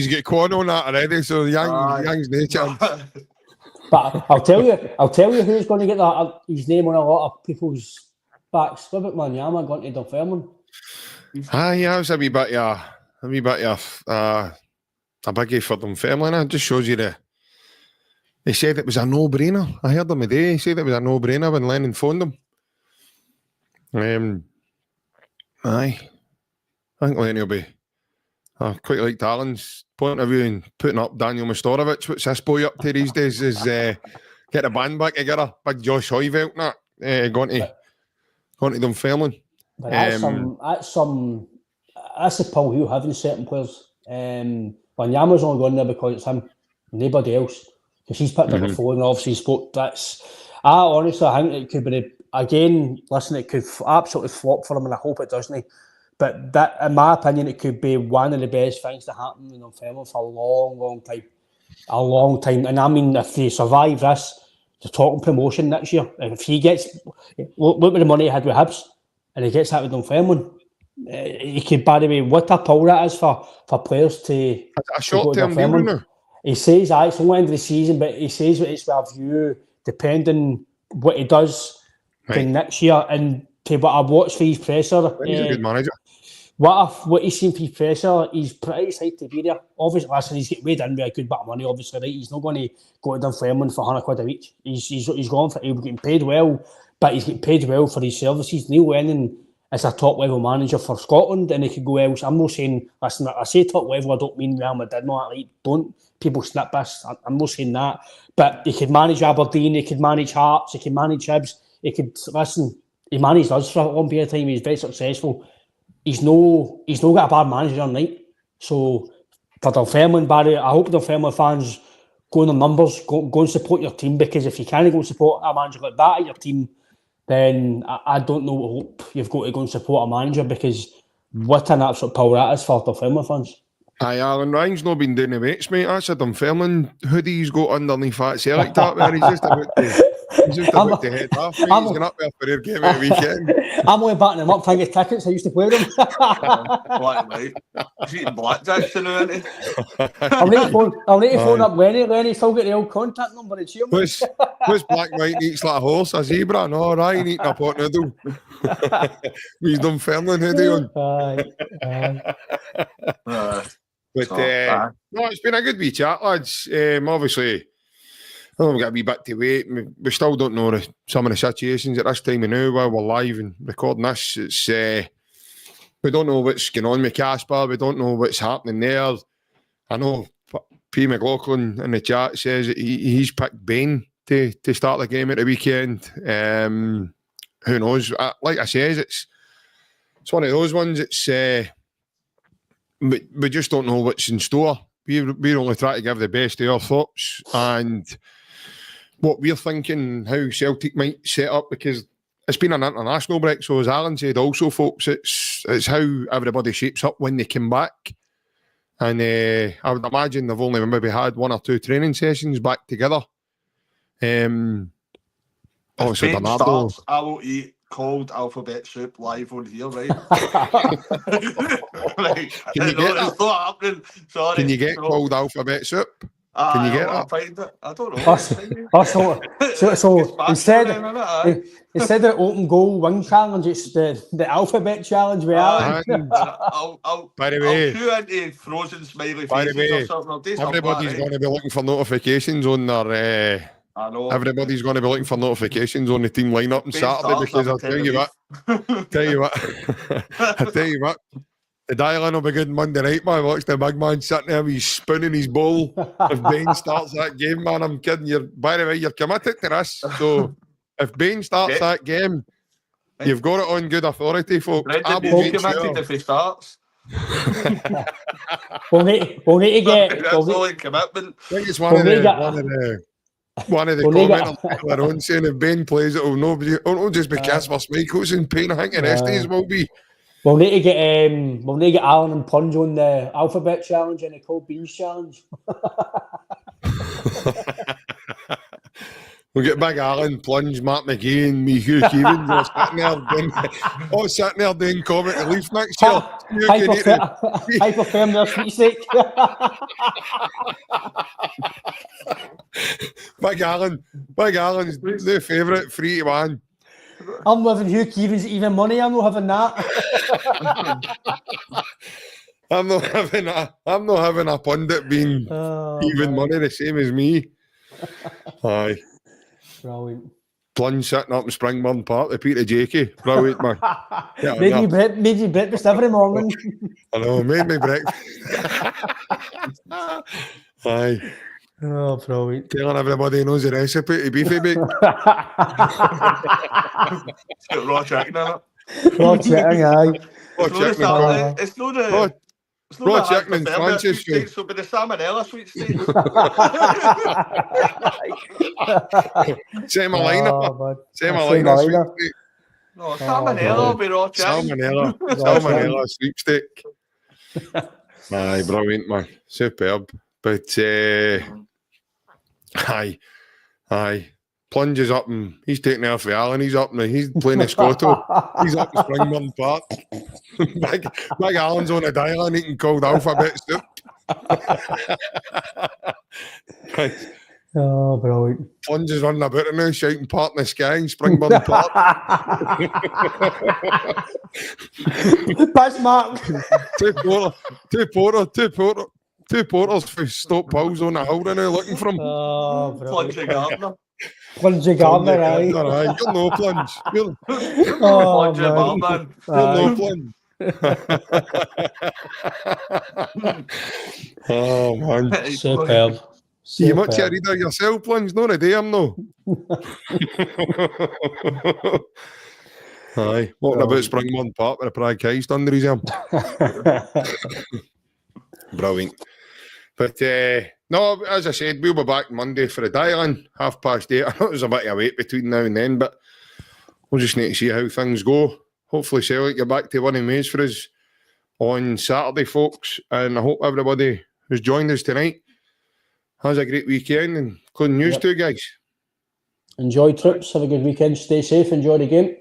got quad on that already, so Yang's no chance. But I'll tell you who's going to get his name on a lot of people's backs. What about Wanyama going to Dunfermline? Yeah, it was a wee bit of a biggie for Dunfermline. It just shows you they said it was a no-brainer. I heard them today. He said it was a no-brainer when Lennon phoned him. I think Lenny will be. I quite like Alan's point of view and putting up Daniel Mastorovic. What's this boy up to these days? Is get the band back together. Big Josh Hoyvelt and that going to Dunfermline. That's the pull he'll have in certain players. Wanyama's only going there because it's him, nobody else. Because he's picked up the phone and obviously spoke. Honestly, I think it could be it could absolutely flop for him, and I hope it doesn't. But that, in my opinion, it could be one of the best things to happen in Dunfermline for a long time. A long time. And I mean, if they survive this, they're talking promotion next year. And if he gets, look at the money he had with Hibs, and he gets that with Dunfermline, he could, by the way, what a pull that is for players to a short-term deal now. He says it's only end of the season, but he says it's with a view, depending what he does next year. And to what I've watched for his presser, he's a good manager. What he's seen for his presser, he's pretty excited to be there. Obviously, listen, he's getting weighed in with a good bit of money, obviously, right? He's not going to go to Dunfermline for £100 a week. He's gone for, he'll be getting paid well, but he's getting paid well for his services. Neil Lennon is a top level manager for Scotland, and he could go else. I'm not saying, listen, I say top level, I don't mean Real Madrid, no, like, don't people snip this. I'm not saying that, but he could manage Aberdeen, he could manage Hearts, he could manage Hibs, he could, listen, he managed us for a long period of time, he's very successful. He's no got a bad manager on night. So for Dunfermline, Barry, I hope Dunfermline fans go on the numbers, go and support your team, because if you can't go and support a manager like that at your team, then I don't know what hope you've got to go and support a manager, because what an absolute power that is for the family fans. Aye, Alan Ryan's not been doing the weights, mate. That's a Dunfermline hoodie he's got underneath that Celtic top there. He's just about to head off, mate. He's going up there for their game at the weekend. I'm only backing him up trying to get tickets. I used to play with him. Black and white. He's eating blackjacks now, isn't he? I'll need to phone up Lenny. Lenny still got the old contact number and cheer me. What's black and white eats like a horse, a zebra? No, Ryan eating a pot noodle. He's Dunfermline hoodie on. But no, it's been a good wee chat, lads. Obviously, I know we've got a wee bit to wait. We still don't know some of the situations at this time of now while we're live and recording this. It's we don't know what's going on with Casper. We don't know what's happening there. I know P. McLaughlin in the chat says that he's picked Bain to start the game at the weekend. Who knows? Like I says, it's one of those ones. It's we just don't know what's in store. We're only trying to give the best of our thoughts and what we're thinking, how Celtic might set up, because it's been an international break. So as Alan said also, folks, it's how everybody shapes up when they come back. And I would imagine they've only maybe had 1 or 2 training sessions back together. Obviously, Bernardo. I will eat cold alphabet soup live on here, right? Right. Can you get that? It's not happening. Sorry. Can you get cold alphabet soup? Can you get that? Find it. I don't know. So instead of open goal wing challenge, it's the alphabet challenge with Alan. By the way, I'll chew into frozen smiley faces or something. Everybody's going to be looking for notifications on their. I know. Everybody's going to be looking for notifications on the team lineup on Saturday, because I'll tell you what. I tell you what. The dial-in will be good Monday night, man. Watch the big man sitting there, he's spinning his ball. If Bain starts that game, man, I'm kidding. By the way, you're committed to this. So if Bain starts that game, you've got it on good authority, folks. Brendan will be committed if he starts. We'll need to get. That's all in commitment. I think it's one of the commenters later on saying if Bain plays, it'll just be Casper Schmeichels and Payne. I think the rest of these will be. We'll need to get Alan and Plunge on the alphabet challenge and the cold beans challenge. We'll get Big Alan, Plunge, Matt McGee and me, Hugh Keevins all sitting there doing comment relief next year. Hypotherm their sweet steak. Big Alan's new favourite 3-1. I'm living Hugh Keevins even money. I'm not having that. I'm not having a pundit being even money the same as me. Aye. Brilliant. Plunge sitting up in Springburn Park, the Peter Jakey. Brilliant, man. Yeah, made you breakfast every morning. I know, made me breakfast. Aye. Oh, brilliant. Telling everybody he knows the recipe to beefy bake. Raw chicken in it. Raw chicken, aye. It's not the... Raw chicken and Francis. So be the salmonella sweet steak. Semolina. Semolina sweet steak. No, salmonella will be raw chicken. Salmonella sweepstake. Aye, brilliant, man. Superb. But, aye. Plunge is up and he's taking off the Allen. He's up and he's playing the Scotto. He's up in Springburn Park. Big Allen's on a dial-in eating cold alphabet soup. Right. Oh, brilliant. Plunge is running about it now, shouting "Part in the Sky" in Springburn Park. Pass Mark. Two porters for Stoke Pulls on the hill now looking for him. Oh, brilliant. Plunge Gardner, aye. You're no Plunge. You're no Plunge. Oh, man. Superb. You much a reader yourself, Plunge? Not a day, I'm no. Aye, walking about Springburn Park with a Prague Heist under his arm. Brilliant. But no, as I said, we'll be back Monday for the dial-in, 8:30. I know there's a bit of wait between now and then, but we'll just need to see how things go. Hopefully Celtic get back to winning ways for us on Saturday, folks. And I hope everybody who's joined us tonight has a great weekend, and including you two guys. Enjoy trips. Have a good weekend. Stay safe. Enjoy the game.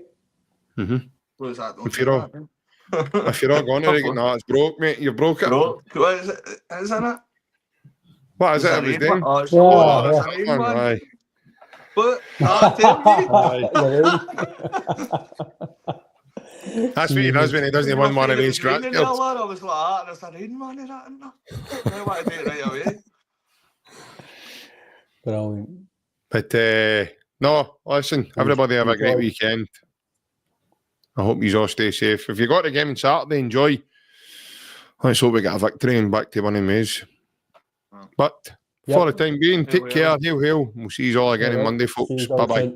What is that? If you're all going to it, no, it's broke, mate. You've broke it. Broke? What is it? Isn't it? What is it? It was rain, then. oh, it's Yeah, it's a rain one. Aye. But tell me. That's what he does when he doesn't win one of these scratch I cards. was like, there's a rain man in that, isn't there? I want to do it right away. Brilliant. But no, listen, everybody have a great weekend. I hope you all stay safe. If you got the game on Saturday, enjoy. Let's hope we get a victory and back to winning ways. But for the time being, take care. Hail, hail. We'll see you all again on Monday, folks. Bye-bye.